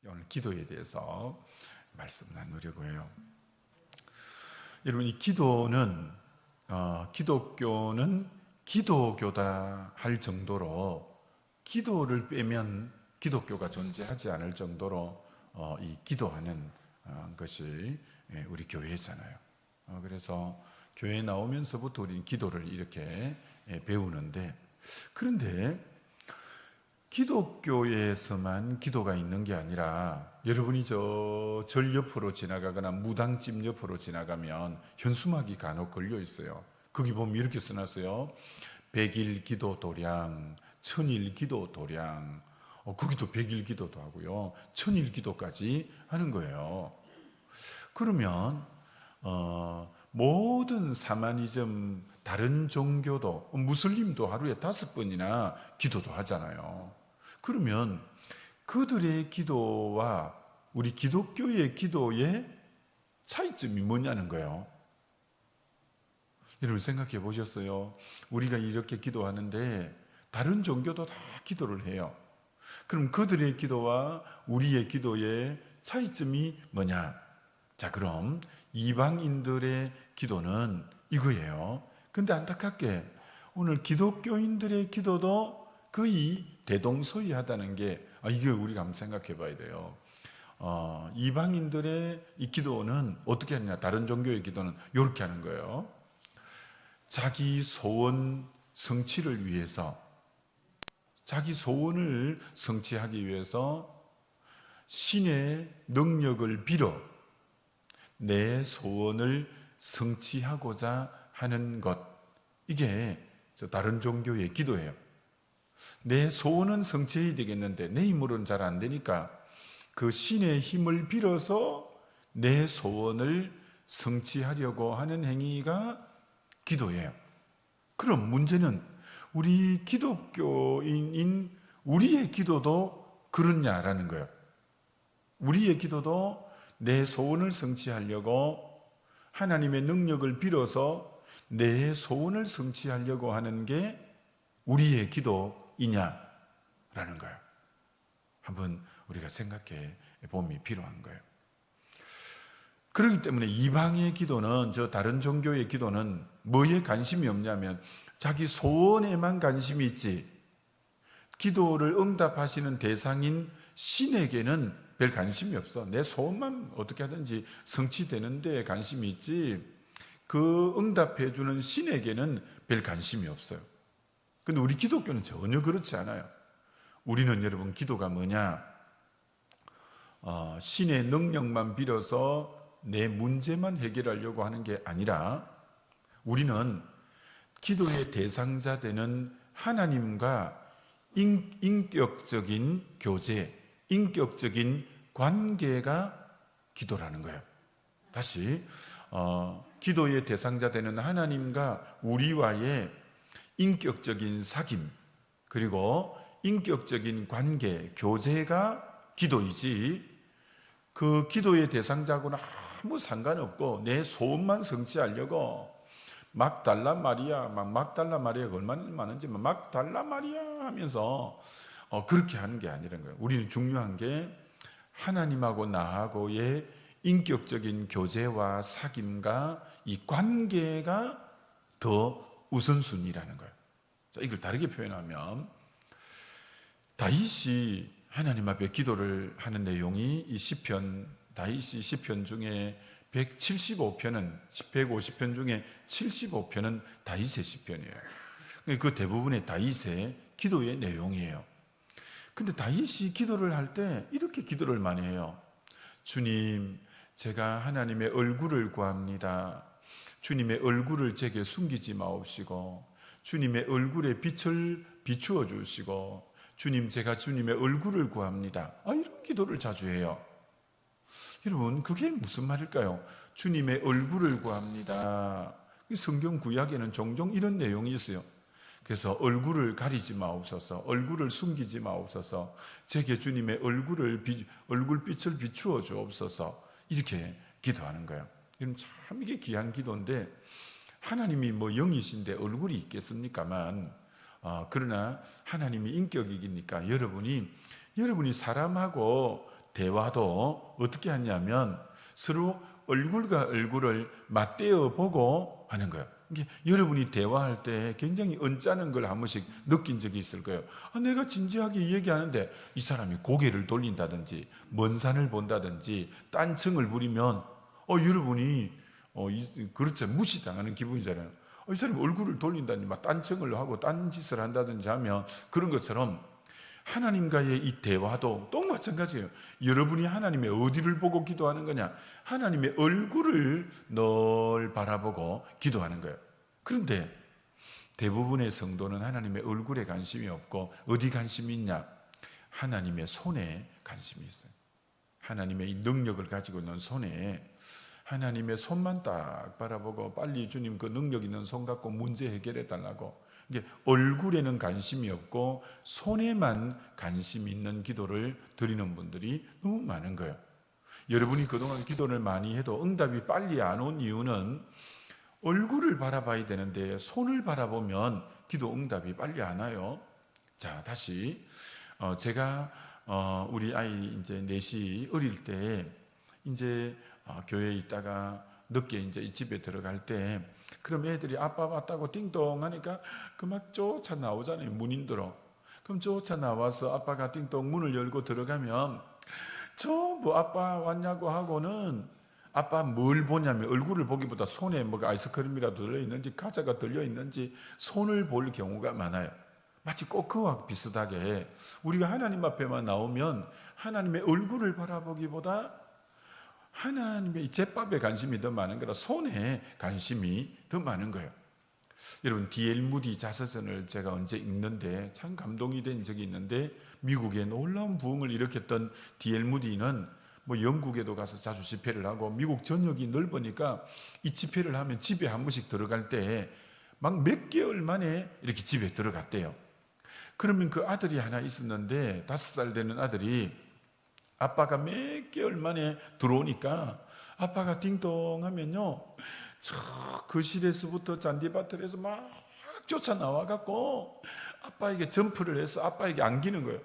오늘 기도에 대해서 말씀 나누려고 해요. 여러분, 이 기도는 기독교는 기도교다 할 정도로, 기도를 빼면 기독교가 존재하지 않을 정도로 이 기도하는 것이 우리 교회잖아요. 그래서 교회에 나오면서부터 우리는 기도를 이렇게 배우는데, 그런데 기독교에서만 기도가 있는 게 아니라, 여러분이 저 절 옆으로 지나가거나 무당집 옆으로 지나가면 현수막이 간혹 걸려 있어요. 거기 보면 이렇게 써놨어요. 100일 기도 도량, 1000일 기도 도량. 거기도 100일 기도도 하고요, 1000일 기도까지 하는 거예요. 그러면 모든 사마니즘, 다른 종교도, 무슬림도 하루에 5번이나 기도도 하잖아요. 그러면 그들의 기도와 우리 기독교의 기도의 차이점이 뭐냐는 거예요. 여러분 생각해 보셨어요? 우리가 이렇게 기도하는데 다른 종교도 다 기도를 해요. 그럼 그들의 기도와 우리의 기도의 차이점이 뭐냐? 자, 그럼 이방인들의 기도는 이거예요. 근데 안타깝게 오늘 기독교인들의 기도도 거의 대동소이하다는 게, 이게 우리가 한번 생각해 봐야 돼요. 이방인들의 이 기도는 어떻게 하느냐? 다른 종교의 기도는 이렇게 하는 거예요. 자기 소원 성취를 위해서, 자기 소원을 성취하기 위해서 신의 능력을 빌어 내 소원을 성취하고자 하는 것, 이게 다른 종교의 기도예요. 내 소원은 성취해야 되겠는데 내 힘으로는 잘 안 되니까 그 신의 힘을 빌어서 내 소원을 성취하려고 하는 행위가 기도예요. 그럼 문제는 우리 기독교인인 우리의 기도도 그렇냐라는 거예요. 우리의 기도도 내 소원을 성취하려고 하나님의 능력을 빌어서 내 소원을 성취하려고 하는 게 우리의 기도이냐라는 거예요. 한번 우리가 생각해 봄이 필요한 거예요. 그렇기 때문에 이방의 기도는, 저 다른 종교의 기도는 뭐에 관심이 없냐면 자기 소원에만 관심이 있지, 기도를 응답하시는 대상인 신에게는 별 관심이 없어. 내 소원만 어떻게 하든지 성취되는 데에 관심이 있지, 그 응답해 주는 신에게는 별 관심이 없어요. 근데 우리 기독교는 전혀 그렇지 않아요. 우리는, 여러분, 기도가 뭐냐? 신의 능력만 빌어서 내 문제만 해결하려고 하는 게 아니라, 우리는 기도의 대상자 되는 하나님과 인격적인 교제, 인격적인 관계가 기도라는 거예요. 다시, 기도의 대상자 되는 하나님과 우리와의 인격적인 사귐, 그리고 인격적인 관계, 교제가 기도이지, 그 기도의 대상자하고는 아무 상관없고 내 소원만 성취하려고 막 달라 마리아, 막 달라 마리아가 얼마나 많은지 막 달라 마리아 하면서 그렇게 하는 게 아니라는 거예요. 우리는 중요한 게 하나님하고 나하고의 인격적인 교제와 사귐과 이 관계가 더 우선순위라는 거예요. 자, 이걸 다르게 표현하면, 다윗이 하나님 앞에 기도를 하는 내용이 이 시편, 다윗이 시편 중에 175편은, 150편 중에 75편은 다윗의 시편이에요. 그 대부분의 다윗의 기도의 내용이에요. 근데 다윗이 기도를 할 때 이렇게 기도를 많이 해요. 주님, 제가 하나님의 얼굴을 구합니다. 주님의 얼굴을 제게 숨기지 마옵시고, 주님의 얼굴에 빛을 비추어 주시고, 주님, 제가 주님의 얼굴을 구합니다. 이런 기도를 자주 해요. 여러분, 그게 무슨 말일까요? 주님의 얼굴을 구합니다. 성경 구약에는 종종 이런 내용이 있어요. 그래서 얼굴을 가리지 마옵소서, 얼굴을 숨기지 마옵소서, 제게 주님의 얼굴빛을 비추어 주옵소서, 이렇게 기도하는 거예요. 여러분, 참 이게 귀한 기도인데, 하나님이 영이신데 얼굴이 있겠습니까만, 그러나 하나님이 인격이니까 여러분이 사람하고 대화도 어떻게 하냐면 서로 얼굴과 얼굴을 맞대어 보고 하는 거예요. 이게 여러분이 대화할 때 굉장히 언짢은 걸 한 번씩 느낀 적이 있을 거예요. 내가 진지하게 얘기하는데 이 사람이 고개를 돌린다든지 먼 산을 본다든지 딴청을 부리면 여러분이 그렇죠, 무시당하는 기분이잖아요. 이 사람이 얼굴을 돌린다든지 막 딴청을 하고 딴짓을 한다든지 하면 그런 것처럼 하나님과의 이 대화도 또 마찬가지예요. 여러분이 하나님의 어디를 보고 기도하는 거냐? 하나님의 얼굴을 늘 바라보고 기도하는 거예요. 그런데 대부분의 성도는 하나님의 얼굴에 관심이 없고 어디 관심이 있냐? 하나님의 손에 관심이 있어요. 하나님의 이 능력을 가지고 있는 손에 하나님의 손만 딱 바라보고 빨리 주님 그 능력 있는 손 갖고 문제 해결해 달라고, 이게 얼굴에는 관심이 없고 손에만 관심 있는 기도를 드리는 분들이 너무 많은 거예요. 여러분이 그동안 기도를 많이 해도 응답이 빨리 안 온 이유는 얼굴을 바라봐야 되는데 손을 바라보면 기도 응답이 빨리 안 와요. 자, 다시 제가 우리 아이 이제 넷이 어릴 때 이제 교회에 있다가 늦게 이제 집에 들어갈 때, 그럼 애들이 아빠 왔다고 띵동 하니까 그 막 쫓아 나오잖아요, 문인들어. 그럼 쫓아 나와서 아빠가 띵동 문을 열고 들어가면 전부 아빠 왔냐고 하고는 아빠 뭘 보냐면 얼굴을 보기보다 손에 뭐가 아이스크림이라도 들려있는지 과자가 들려있는지 손을 볼 경우가 많아요. 마치 꼭 그와 비슷하게 우리가 하나님 앞에만 나오면 하나님의 얼굴을 바라보기보다 하나님의 제밥에 관심이 더 많은 거라 손에 관심이 더 많은 거예요. 여러분, D.L. 무디 자서전을 제가 언제 읽는데 참 감동이 된 적이 있는데, 미국에 놀라운 부흥을 일으켰던 D.L. 무디는 뭐 영국에도 가서 자주 집회를 하고 미국 전역이 넓으니까 이 집회를 하면 집에 한 번씩 들어갈 때 막 몇 개월 만에 이렇게 집에 들어갔대요. 그러면 그 아들이 하나 있었는데 5살 되는 아들이 아빠가 몇 개월 만에 들어오니까 아빠가 띵동 하면요, 저 거실에서부터 잔디밭에서 막 쫓아 나와갖고 아빠에게 점프를 해서 아빠에게 안기는 거예요.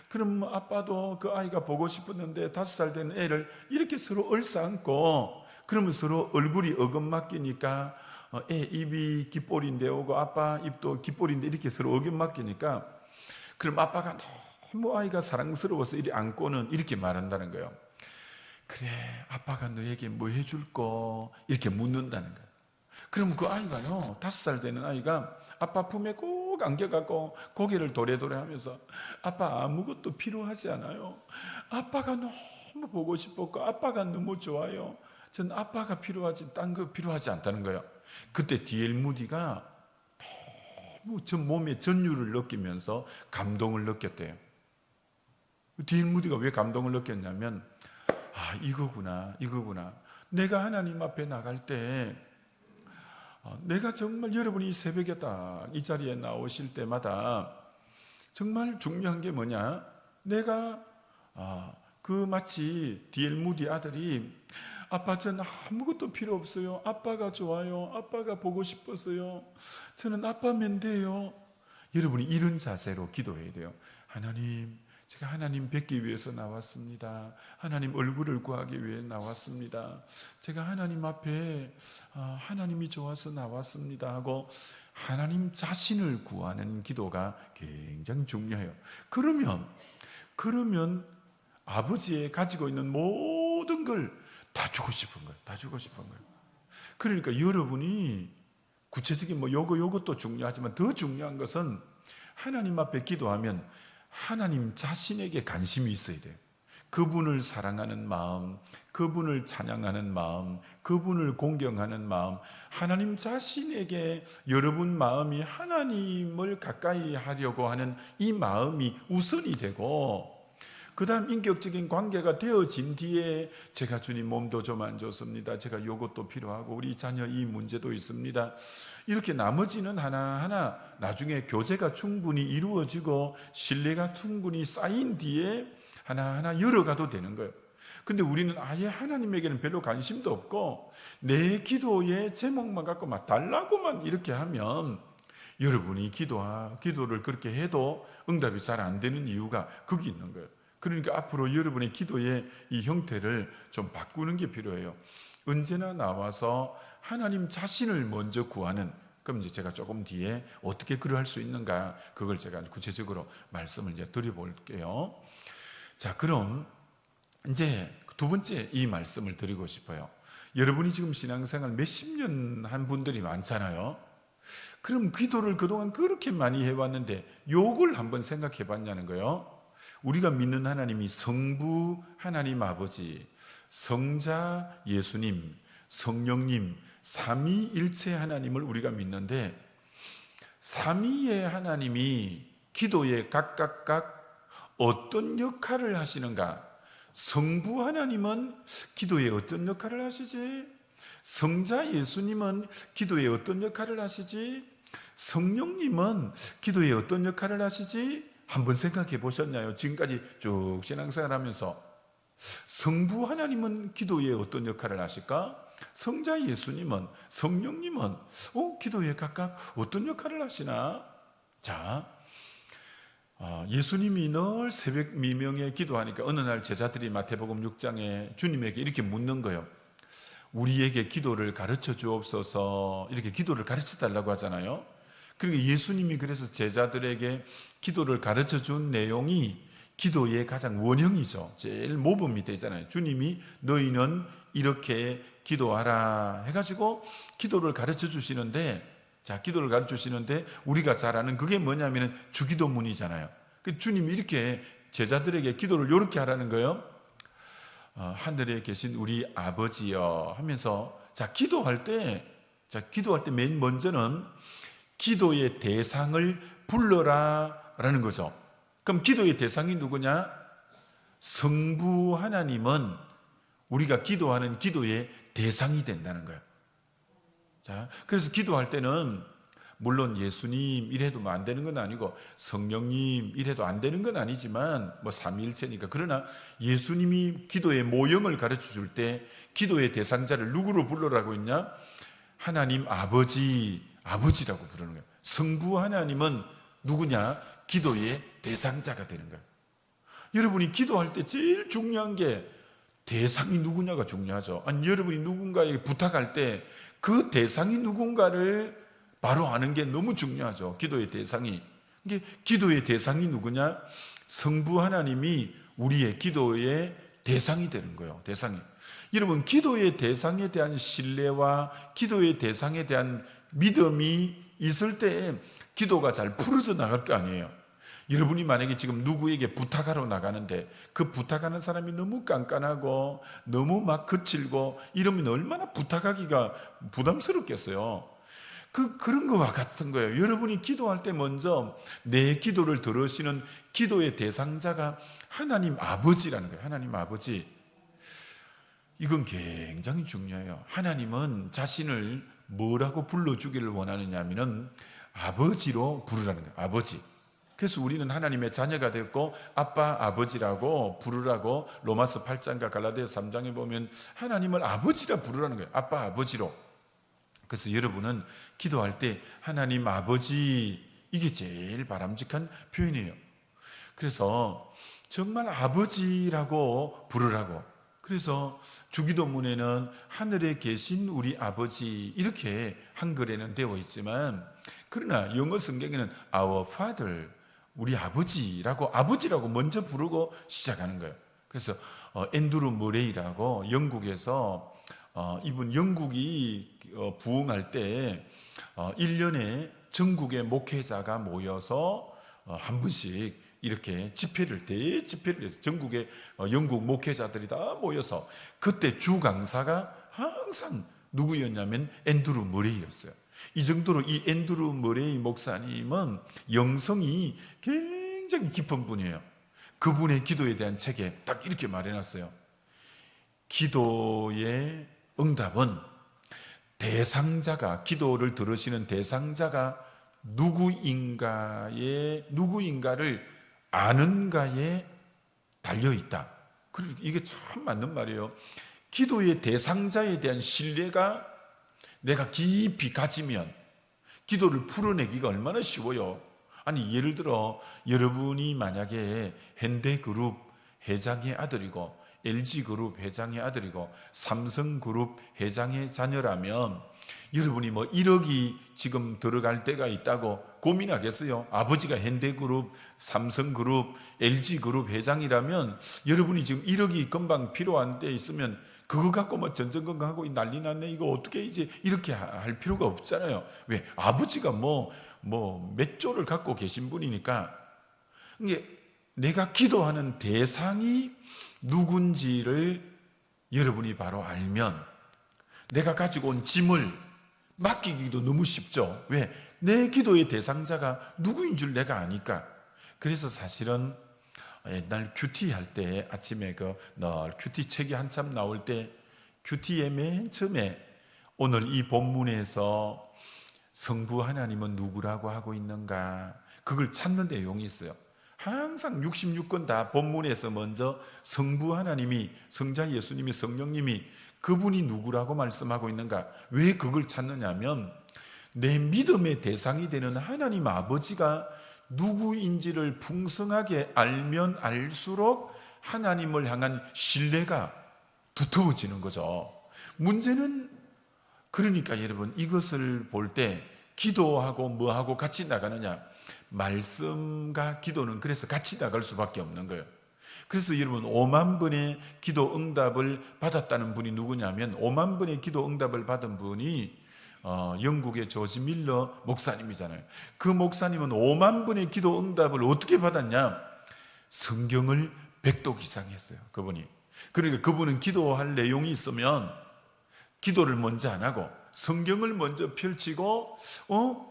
그럼 아빠도 그 아이가 보고 싶었는데 5살 된 애를 이렇게 서로 얼싸안고, 그러면 서로 얼굴이 어긋맞기니까 애 입이 귓볼인데 오고 아빠 입도 귓볼인데 이렇게 서로 어긋맞기니까, 그럼 아빠가 너무 아이가 사랑스러워서 이리 안고는 이렇게 말한다는 거예요. 그래, 아빠가 너에게 뭐 해줄 거? 이렇게 묻는다는 거예요. 그럼 그 아이가요, 5살 되는 아이가 아빠 품에 꼭 안겨갖고 고개를 도래도래 하면서 아빠 아무것도 필요하지 않아요. 아빠가 너무 보고 싶었고 아빠가 너무 좋아요. 전 아빠가 필요하지 딴 거 필요하지 않다는 거예요. 그때 D.L. 무디가 너무 전 몸에 전율을 느끼면서 감동을 느꼈대요. D.L. 무디가 왜 감동을 느꼈냐면, 이거구나. 내가 하나님 앞에 나갈 때 내가 정말 여러분이 새벽에 딱 이 자리에 나오실 때마다 정말 중요한 게 뭐냐, 내가 그 마치 D.L. 무디 아들이 아빠 전 아무것도 필요 없어요. 아빠가 좋아요. 아빠가 보고 싶었어요. 저는 아빠면 돼요. 여러분이 이런 자세로 기도해야 돼요. 하나님, 제가 하나님 뵙기 위해서 나왔습니다. 하나님 얼굴을 구하기 위해 나왔습니다. 제가 하나님 앞에 하나님이 좋아서 나왔습니다 하고 하나님 자신을 구하는 기도가 굉장히 중요해요. 그러면 아버지의 가지고 있는 모든 걸 다 주고 싶은 거예요. 그러니까 여러분이 구체적인 요것도 중요하지만 더 중요한 것은 하나님 앞에 기도하면 하나님 자신에게 관심이 있어야 돼요. 그분을 사랑하는 마음, 그분을 찬양하는 마음, 그분을 공경하는 마음, 하나님 자신에게 여러분 마음이 하나님을 가까이 하려고 하는 이 마음이 우선이 되고, 그 다음 인격적인 관계가 되어진 뒤에 제가 주님 몸도 좀 안 좋습니다. 제가 요것도 필요하고 우리 자녀 이 문제도 있습니다. 이렇게 나머지는 하나하나 나중에 교제가 충분히 이루어지고 신뢰가 충분히 쌓인 뒤에 하나하나 열어가도 되는 거예요. 근데 우리는 아예 하나님에게는 별로 관심도 없고 내 기도의 제목만 갖고 막 달라고만 이렇게 하면 여러분이 기도를 그렇게 해도 응답이 잘 안 되는 이유가 거기 있는 거예요. 그러니까 앞으로 여러분의 기도의 이 형태를 좀 바꾸는 게 필요해요. 언제나 나와서 하나님 자신을 먼저 구하는, 그럼 이제 제가 조금 뒤에 어떻게 그럴 수 있는가, 그걸 제가 구체적으로 말씀을 이제 드려볼게요. 자, 그럼 이제 두 번째 이 말씀을 드리고 싶어요. 여러분이 지금 신앙생활 몇십 년 한 분들이 많잖아요. 그럼 기도를 그동안 그렇게 많이 해왔는데 요걸 한번 생각해 봤냐는 거예요. 우리가 믿는 하나님이 성부 하나님 아버지, 성자 예수님, 성령님, 삼위일체 하나님을 우리가 믿는데, 삼위의 하나님이 기도에 각각 어떤 역할을 하시는가? 성부 하나님은 기도에 어떤 역할을 하시지? 성자 예수님은 기도에 어떤 역할을 하시지? 성령님은 기도에 어떤 역할을 하시지? 한번 생각해 보셨나요? 지금까지 쭉 신앙생활 하면서 성부 하나님은 기도에 어떤 역할을 하실까? 성자 예수님은, 성령님은 기도에 각각 어떤 역할을 하시나? 자, 예수님이 늘 새벽 미명에 기도하니까 어느 날 제자들이 마태복음 6장에 주님에게 이렇게 묻는 거예요. 우리에게 기도를 가르쳐 주옵소서, 이렇게 기도를 가르쳐 달라고 하잖아요. 그러니까 예수님이 그래서 제자들에게 기도를 가르쳐 준 내용이 기도의 가장 원형이죠. 제일 모범이 되잖아요. 주님이 너희는 이렇게 기도하라 해가지고 기도를 가르쳐 주시는데, 자, 기도를 가르쳐 주시는데 우리가 잘 아는 그게 뭐냐면 주기도문이잖아요. 주님이 이렇게 제자들에게 기도를 이렇게 하라는 거예요. 하늘에 계신 우리 아버지여 하면서, 자, 기도할 때 맨 먼저는 기도의 대상을 불러라 라는 거죠. 그럼 기도의 대상이 누구냐? 성부 하나님은 우리가 기도하는 기도의 대상이 된다는 거예요. 자, 그래서 기도할 때는 물론 예수님 이래도 안 되는 건 아니고 성령님 이래도 안 되는 건 아니지만 삼위일체니까, 그러나 예수님이 기도의 모형을 가르쳐 줄 때 기도의 대상자를 누구로 부르라고 했냐? 하나님 아버지라고 부르는 거예요. 성부 하나님은 누구냐? 기도의 대상자가 되는 거예요. 여러분이 기도할 때 제일 중요한 게 대상이 누구냐가 중요하죠. 아니, 여러분이 누군가에게 부탁할 때 그 대상이 누군가를 바로 아는 게 너무 중요하죠. 기도의 대상이. 이게 기도의 대상이 누구냐? 성부 하나님이 우리의 기도의 대상이 되는 거예요. 대상이. 여러분, 기도의 대상에 대한 신뢰와 기도의 대상에 대한 믿음이 있을 때 기도가 잘 풀어져 나갈 거 아니에요. 여러분이 만약에 지금 누구에게 부탁하러 나가는데 그 부탁하는 사람이 너무 깐깐하고 너무 막 거칠고 이러면 얼마나 부탁하기가 부담스럽겠어요. 그런 거와 같은 거예요. 여러분이 기도할 때 먼저 내 기도를 들으시는 기도의 대상자가 하나님 아버지라는 거예요. 하나님 아버지. 이건 굉장히 중요해요. 하나님은 자신을 뭐라고 불러주기를 원하느냐 하면은 아버지로 부르라는 거예요. 아버지. 그래서 우리는 하나님의 자녀가 됐고 아빠 아버지라고 부르라고 로마서 8장과 갈라디아서 3장에 보면 하나님을 아버지라 부르라는 거예요. 아빠 아버지로. 그래서 여러분은 기도할 때 하나님 아버지, 이게 제일 바람직한 표현이에요. 그래서 정말 아버지라고 부르라고. 그래서 주기도문에는 하늘에 계신 우리 아버지 이렇게 한글에는 되어 있지만, 그러나 영어 성경에는 Our Father, 우리 아버지라고 먼저 부르고 시작하는 거예요. 그래서 앤드루 머레이라고 영국에서 이분 영국이 부흥할 때 1년에 전국의 목회자가 모여서 한 번씩 이렇게 대집회를 해서 전국의 영국 목회자들이 다 모여서, 그때 주 강사가 항상 누구였냐면 앤드루 머레이였어요. 이 정도로 이 앤드루 머레이 목사님은 영성이 굉장히 깊은 분이에요. 그분의 기도에 대한 책에 딱 이렇게 말해놨어요. 기도의 응답은 기도를 들으시는 대상자가 누구인가를 아는가에 달려있다. 이게 참 맞는 말이에요. 기도의 대상자에 대한 신뢰가 내가 깊이 가지면 기도를 풀어내기가 얼마나 쉬워요. 아니, 예를 들어 여러분이 만약에 현대그룹 회장의 아들이고 LG그룹 회장의 아들이고 삼성그룹 회장의 자녀라면 여러분이 뭐 1억이 지금 들어갈 때가 있다고 고민하겠어요? 아버지가 현대그룹, 삼성그룹, LG그룹 회장이라면 여러분이 지금 1억이 금방 필요한 데 있으면 그거 갖고 뭐 전전긍긍하고 난리 났네, 이거 어떻게 이제 이렇게 할 필요가 없잖아요. 왜? 아버지가 뭐 몇 조를 갖고 계신 분이니까. 이게 내가 기도하는 대상이 누군지를 여러분이 바로 알면 내가 가지고 온 짐을 맡기기도 너무 쉽죠. 왜? 내 기도의 대상자가 누구인 줄 내가 아니까. 그래서 사실은 옛날 큐티 할 때 아침에 늘 큐티 책이 한참 나올 때 큐티의 맨 처음에 오늘 이 본문에서 성부 하나님은 누구라고 하고 있는가, 그걸 찾는 내용이 있어요. 항상 66권 다 본문에서 먼저 성부 하나님이, 성자 예수님이, 성령님이 그분이 누구라고 말씀하고 있는가. 왜 그걸 찾느냐면 내 믿음의 대상이 되는 하나님 아버지가 누구인지를 풍성하게 알면 알수록 하나님을 향한 신뢰가 두터워지는 거죠. 문제는 그러니까 여러분, 이것을 볼 때 기도하고 뭐하고 같이 나가느냐, 말씀과 기도는 그래서 같이 나갈 수밖에 없는 거예요. 그래서 여러분 5만 번의 기도 응답을 받았다는 분이 누구냐면 5만 번의 기도 응답을 받은 분이 영국의 조지 밀러 목사님이잖아요. 그 목사님은 5만 번의 기도 응답을 어떻게 받았냐? 성경을 100독 이상 했어요, 그분이. 그러니까 그분은 기도할 내용이 있으면 기도를 먼저 안 하고 성경을 먼저 펼치고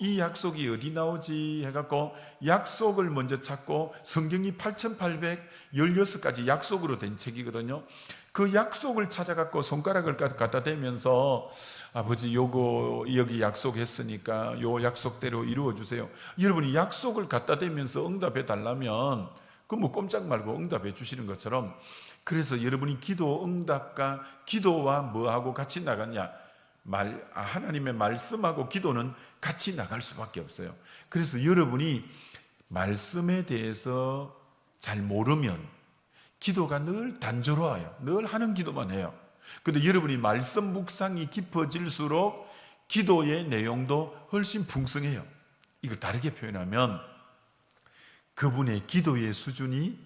이 약속이 어디 나오지 해갖고 약속을 먼저 찾고, 성경이 8,816가지 약속으로 된 책이거든요. 그 약속을 찾아갖고 손가락을 갖다 대면서 아버지 요거 여기 약속했으니까 요 약속대로 이루어주세요. 여러분이 약속을 갖다 대면서 응답해 달라면 그 뭐 꼼짝 말고 응답해 주시는 것처럼, 그래서 여러분이 기도 응답과 기도와 뭐하고 같이 나갔냐? 하나님의 말씀하고 기도는 같이 나갈 수밖에 없어요. 그래서 여러분이 말씀에 대해서 잘 모르면 기도가 늘 단조로워요. 늘 하는 기도만 해요. 근데 여러분이 말씀 묵상이 깊어질수록 기도의 내용도 훨씬 풍성해요. 이걸 다르게 표현하면 그분의 기도의 수준이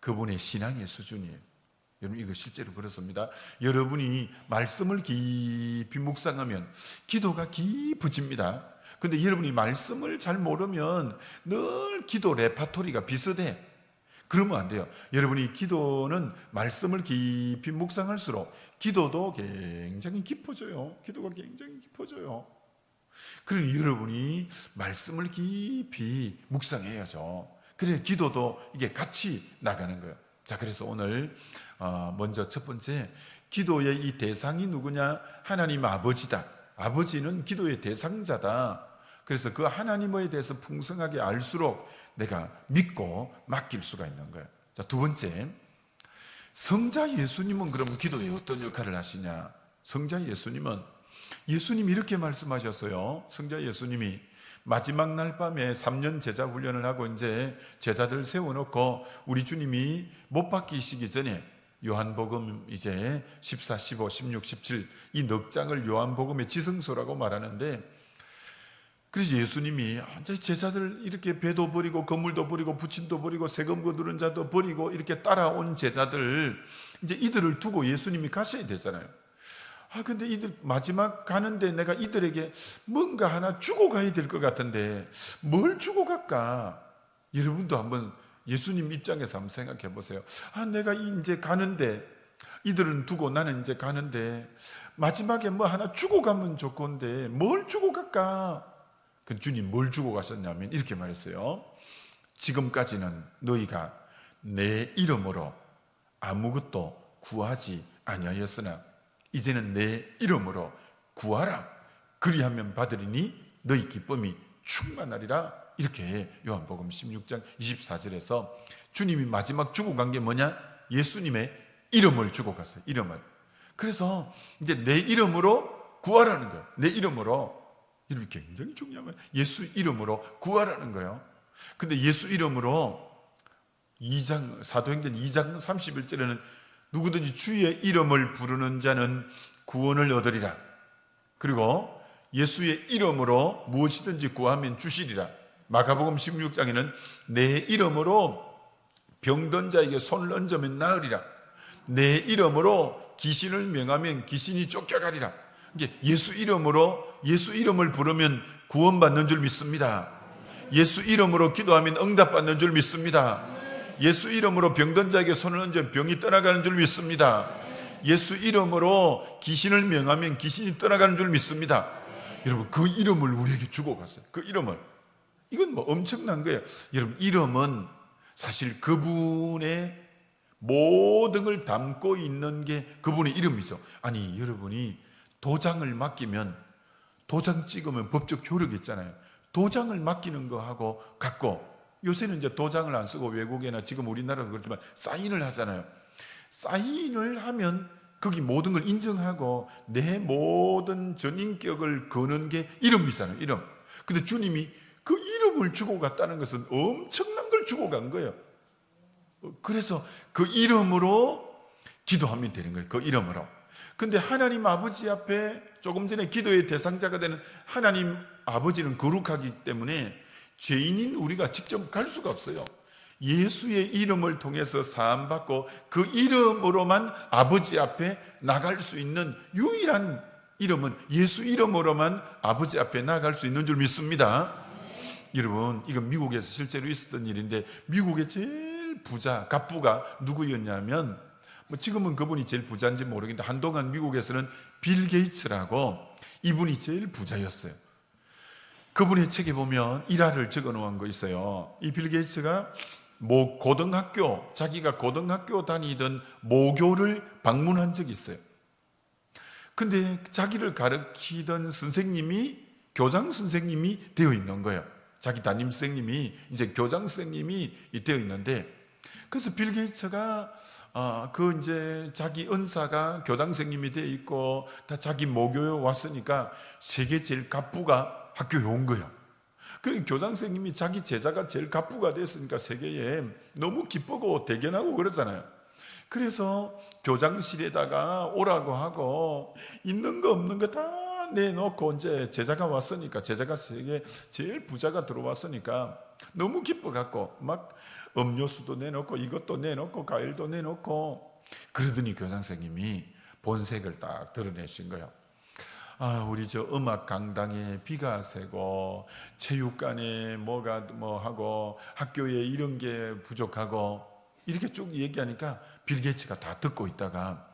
그분의 신앙의 수준이에요. 여러분, 이거 실제로 그렇습니다. 여러분이 말씀을 깊이 묵상하면 기도가 깊어집니다. 근데 여러분이 말씀을 잘 모르면 늘 기도 레파토리가 비슷해. 그러면 안 돼요. 여러분이 기도는 말씀을 깊이 묵상할수록 기도도 굉장히 깊어져요. 기도가 굉장히 깊어져요. 그러니 여러분이 말씀을 깊이 묵상해야죠. 그래 기도도 이게 같이 나가는 거예요. 자, 그래서 오늘 먼저 첫 번째, 기도의 이 대상이 누구냐? 하나님 아버지다. 아버지는 기도의 대상자다. 그래서 그 하나님에 대해서 풍성하게 알수록 내가 믿고 맡길 수가 있는 거예요. 자, 두 번째, 성자 예수님은 그럼 기도에 어떤 역할을 하시냐? 성자 예수님은, 예수님이 이렇게 말씀하셨어요. 성자 예수님이 마지막 날 밤에 3년 제자 훈련을 하고 이제 제자들 세워놓고 우리 주님이 못 박히시기 전에 요한복음 이제 14, 15, 16, 17 이 넉 장을 요한복음의 지성소라고 말하는데, 그래서 예수님이 제자들 이렇게 배도 버리고 건물도 버리고 부친도 버리고 세금 거두는 자도 버리고 이렇게 따라온 제자들, 이제 이들을 두고 예수님이 가셔야 되잖아요. 근데 이들 마지막 가는데 내가 이들에게 뭔가 하나 주고 가야 될 것 같은데 뭘 주고 갈까? 여러분도 한번 예수님 입장에서 한번 생각해 보세요. 내가 이제 가는데, 이들은 두고 나는 이제 가는데 마지막에 뭐 하나 주고 가면 좋건데 뭘 주고 갈까? 그 주님 뭘 주고 가셨냐면 이렇게 말했어요. 지금까지는 너희가 내 이름으로 아무것도 구하지 아니하였으나 이제는 내 이름으로 구하라. 그리하면 받으리니 너희 기쁨이 충만하리라. 이렇게 요한복음 16장 24절에서 주님이 마지막 주고 간 게 뭐냐? 예수님의 이름을 주고 갔어요. 이름을. 그래서 이제 내 이름으로 구하라는 거예요. 내 이름으로. 이름이 굉장히 중요한 거예요. 예수 이름으로 구하라는 거예요. 근데 예수 이름으로 사도행전 2장 31절에는 누구든지 주의 이름을 부르는 자는 구원을 얻으리라. 그리고 예수의 이름으로 무엇이든지 구하면 주시리라. 마가복음 16장에는 내 이름으로 병든 자에게 손을 얹으면 나으리라. 내 이름으로 귀신을 명하면 귀신이 쫓겨가리라. 예수 이름을 부르면 구원받는 줄 믿습니다. 예수 이름으로 기도하면 응답받는 줄 믿습니다. 예수 이름으로 병든 자에게 손을 얹어 병이 떠나가는 줄 믿습니다. 예수 이름으로 귀신을 명하면 귀신이 떠나가는 줄 믿습니다. 여러분, 그 이름을 우리에게 주고 갔어요. 그 이름을. 이건 뭐 엄청난 거예요. 여러분, 이름은 사실 그분의 모든 걸 담고 있는 게 그분의 이름이죠. 아니, 여러분이 도장을 맡기면 도장 찍으면 법적 효력이 있잖아요. 도장을 맡기는 거하고 같고, 요새는 이제 도장을 안 쓰고 외국이나 지금 우리나라도 그렇지만 사인을 하잖아요. 사인을 하면 거기 모든 걸 인정하고 내 모든 전인격을 거는 게 이름이잖아요. 이름. 근데 주님이 그 이름을 주고 갔다는 것은 엄청난 걸 주고 간 거예요. 그래서 그 이름으로 기도하면 되는 거예요. 그 이름으로. 근데 하나님 아버지 앞에 조금 전에 기도의 대상자가 되는 하나님 아버지는 거룩하기 때문에 죄인인 우리가 직접 갈 수가 없어요. 예수의 이름을 통해서 사함받고 그 이름으로만 아버지 앞에 나갈 수 있는 유일한 이름은 예수 이름으로만 아버지 앞에 나갈 수 있는 줄 믿습니다. 여러분, 이건 미국에서 실제로 있었던 일인데, 미국의 제일 부자 갑부가 누구였냐면, 지금은 그분이 제일 부자인지 모르겠는데 한동안 미국에서는 빌 게이츠라고, 이분이 제일 부자였어요. 그분의 책에 보면 일화를 적어 놓은 거 있어요. 이 빌 게이츠가 자기가 고등학교 다니던 모교를 방문한 적이 있어요. 근데 자기를 가르치던 선생님이 교장 선생님이 되어 있는 거예요. 자기 담임 선생님이 이제 교장 선생님이 되어 있는데, 그래서 빌 게이츠가 이제 자기 은사가 교장 선생님이 되어 있고 다 자기 모교에 왔으니까 세계 제일 갑부가 학교에 온 거예요. 그러니까 교장 선생님이 자기 제자가 제일 갑부가 됐으니까 세계에 너무 기쁘고 대견하고 그러잖아요. 그래서 교장실에다가 오라고 하고 있는 거 없는 거 다 내놓고, 이제 제자가 왔으니까, 제자가 세계 제일 부자가 들어왔으니까 너무 기뻐갖고 막 음료수도 내놓고 이것도 내놓고 과일도 내놓고, 그러더니 교장 선생님이 본색을 딱 드러내신 거예요. 우리 저 음악 강당에 비가 새고 체육관에 뭐 하고 학교에 이런 게 부족하고 이렇게 쭉 얘기하니까 빌 게이츠가 다 듣고 있다가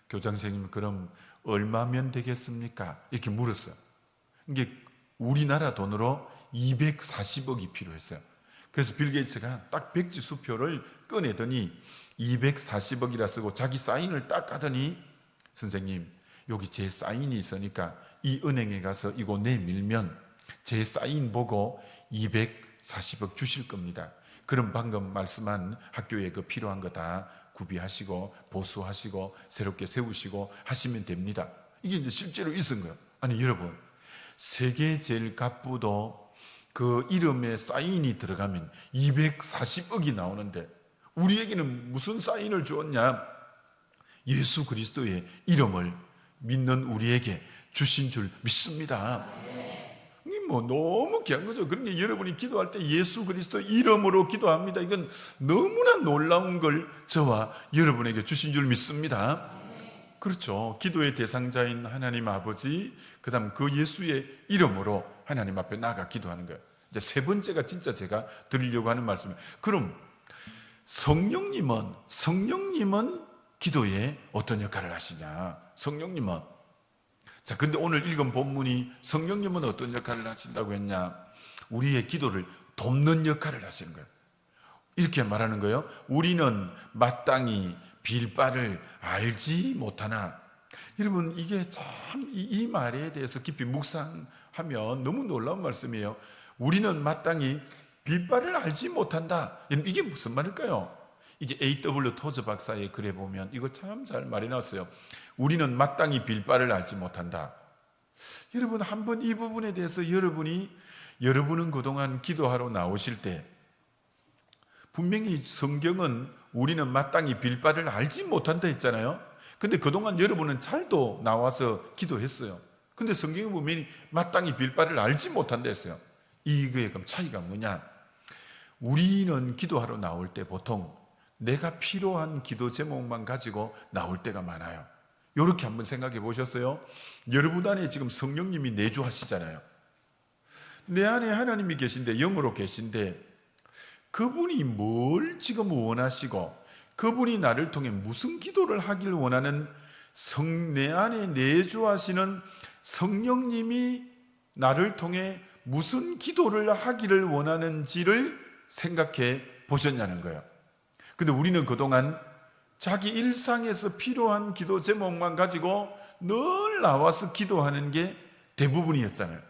교장 선생님, 그럼 얼마면 되겠습니까? 이렇게 물었어요. 이게 우리나라 돈으로 240억이 필요했어요. 그래서 빌 게이츠가 딱 백지 수표를 꺼내더니 240억이라 쓰고 자기 사인을 딱 하더니, 선생님, 여기 제 사인이 있으니까 이 은행에 가서 이거 내밀면 제 사인 보고 240억 주실 겁니다. 그럼 방금 말씀한 학교에 그 필요한 거 다 구비하시고 보수하시고 새롭게 세우시고 하시면 됩니다. 이게 이제 실제로 있은 거예요. 아니 여러분, 세계 제일 갑부도 그 이름에 사인이 들어가면 240억이 나오는데 우리에게는 무슨 사인을 주었냐? 예수 그리스도의 이름을 믿는 우리에게 주신 줄 믿습니다. 이게 뭐 너무 귀한 거죠. 그러니 여러분이 기도할 때 예수 그리스도 이름으로 기도합니다. 이건 너무나 놀라운 걸 저와 여러분에게 주신 줄 믿습니다. 그렇죠. 기도의 대상자인 하나님 아버지, 그 다음 그 예수의 이름으로 하나님 앞에 나가 기도하는 거예요. 이제 세 번째가 진짜 제가 드리려고 하는 말씀이에요. 그럼 성령님은 기도에 어떤 역할을 하시냐? 성령님은. 자, 근데 오늘 읽은 본문이 성령님은 어떤 역할을 하신다고 했냐? 우리의 기도를 돕는 역할을 하시는 거예요. 이렇게 말하는 거예요. 우리는 마땅히 빌 바를 알지 못하나. 여러분, 이게 참 이 말에 대해서 깊이 묵상하면 너무 놀라운 말씀이에요. 우리는 마땅히 빌 바를 알지 못한다. 이게 무슨 말일까요? 이게 A.W. 토저 박사의 글에 보면 이거 참 잘 말해놨어요. 우리는 마땅히 빌 바를 알지 못한다. 여러분, 한번 이 부분에 대해서 여러분은 그동안 기도하러 나오실 때 분명히 성경은 우리는 마땅히 빌 바를 알지 못한다 했잖아요. 근데 그동안 여러분은 잘도 나와서 기도했어요. 근데 성경에 보면 마땅히 빌 바를 알지 못한다 했어요. 이거의 그럼 차이가 뭐냐? 우리는 기도하러 나올 때 보통 내가 필요한 기도 제목만 가지고 나올 때가 많아요. 이렇게 한번 생각해 보셨어요? 여러분 안에 지금 성령님이 내주하시잖아요. 내 안에 하나님이 계신데, 영으로 계신데, 그분이 뭘 지금 원하시고 그분이 나를 통해 무슨 기도를 하길 원하는, 내 안에 내주하시는 성령님이 나를 통해 무슨 기도를 하기를 원하는지를 생각해 보셨냐는 거예요. 근데 우리는 그동안 자기 일상에서 필요한 기도 제목만 가지고 늘 나와서 기도하는 게 대부분이었잖아요.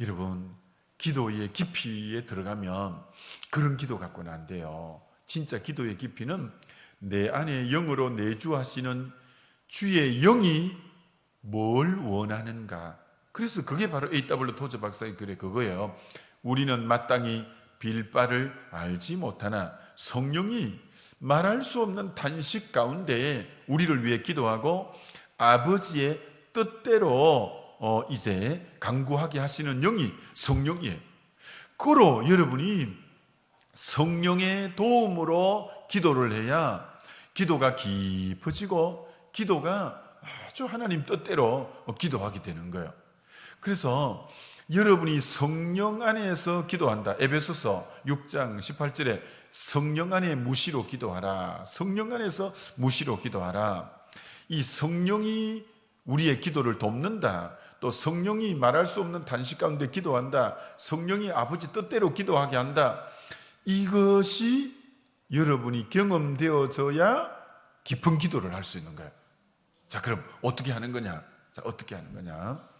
여러분, 기도의 깊이에 들어가면 그런 기도 갖고는 안 돼요. 진짜 기도의 깊이는 내 안에 영으로 내주하시는 주의 영이 뭘 원하는가. 그래서 그게 바로 A.W. 토저 박사의 글의 그거예요. 우리는 마땅히 빌 바를 알지 못하나 성령이 말할 수 없는 단식 가운데 우리를 위해 기도하고 아버지의 뜻대로 이제 강구하게 하시는 영이 성령이에요. 그로 여러분이 성령의 도움으로 기도를 해야 기도가 깊어지고 기도가 아주 하나님 뜻대로 기도하게 되는 거예요. 그래서 여러분이 성령 안에서 기도한다. 에베소서 6장 18절에 성령 안에 무시로 기도하라. 성령 안에서 무시로 기도하라. 이 성령이 우리의 기도를 돕는다. 또 성령이 말할 수 없는 단식 가운데 기도한다. 성령이 아버지 뜻대로 기도하게 한다. 이것이 여러분이 경험되어져야 깊은 기도를 할 수 있는 거예요. 자, 그럼 어떻게 하는 거냐? 자, 어떻게 하는 거냐?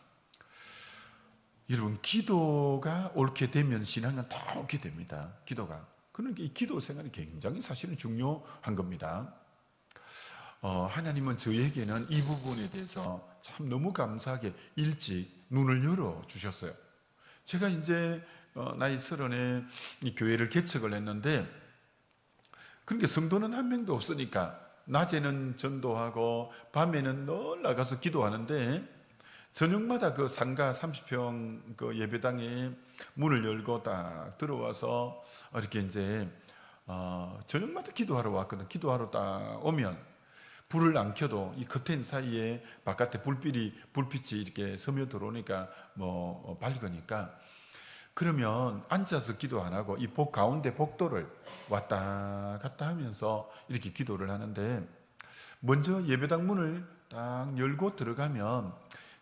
여러분, 기도가 옳게 되면 신앙은 다 옳게 됩니다. 기도가. 그러니까 이 기도 생활이 굉장히 사실은 중요한 겁니다. 하나님은 저에게는 이 부분에 대해서 참 너무 감사하게 일찍 눈을 열어 주셨어요. 제가 이제 나이 30에 이 교회를 개척을 했는데, 그러니까 성도는 한 명도 없으니까 낮에는 전도하고 밤에는 늘 나가서 기도하는데, 저녁마다 그 상가 30평 그 예배당에 문을 열고 딱 들어와서 이렇게 이제 저녁마다 기도하러 왔거든. 기도하러 딱 오면 불을 안 켜도 이 커튼 사이에 바깥에 불빛이 이렇게 스며 들어오니까 밝으니까, 그러면 앉아서 기도 안 하고 이 가운데 복도를 왔다 갔다 하면서 이렇게 기도를 하는데, 먼저 예배당 문을 딱 열고 들어가면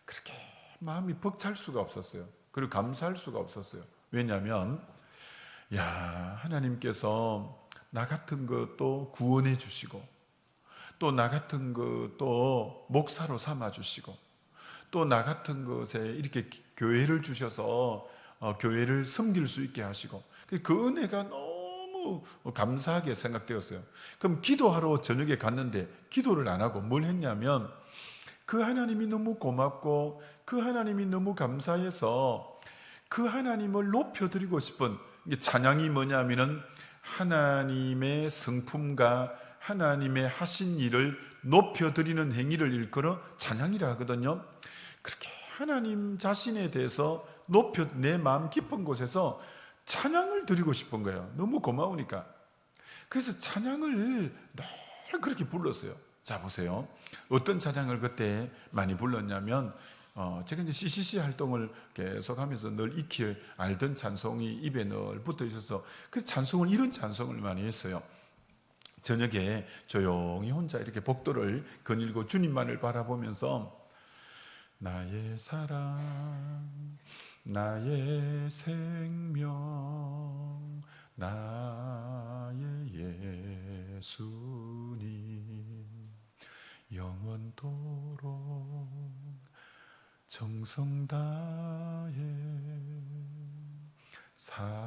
그렇게 마음이 벅찰 수가 없었어요. 그리고 감사할 수가 없었어요. 왜냐하면 하나님께서 나 같은 것도 구원해 주시고, 또 나 같은 것도 목사로 삼아 주시고, 또 나 같은 것에 이렇게 교회를 주셔서 교회를 섬길 수 있게 하시고, 그 은혜가 너무 감사하게 생각되었어요. 그럼 기도하러 저녁에 갔는데 기도를 안 하고 뭘 했냐면, 그 하나님이 너무 고맙고 그 하나님이 너무 감사해서 그 하나님을 높여드리고 싶은, 찬양이 뭐냐면은 하나님의 성품과 하나님의 하신 일을 높여드리는 행위를 일컬어 찬양이라 하거든요. 그렇게 하나님 자신에 대해서 내 마음 깊은 곳에서 찬양을 드리고 싶은 거예요. 너무 고마우니까. 그래서 찬양을 늘 그렇게 불렀어요. 자, 보세요. 어떤 찬양을 그때 많이 불렀냐면, 제가 이제 CCC 활동을 계속 하면서 늘 익히 알던 찬송이 입에 늘 붙어 있어서 그 찬송을, 이런 찬송을 많이 했어요. 저녁에 조용히 혼자 이렇게 복도를 거닐고 주님만을 바라보면서 나의 사랑, 나의 생명, 나의 예수님, 영원토록 정성 다해 사랑합니다.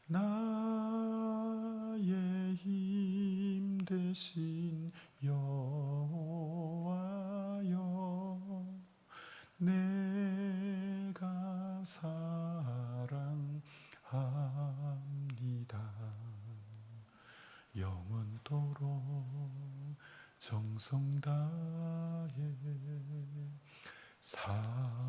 나의 힘 되신 여호와여, 내가 영원토록 정성 다해 사모합니다.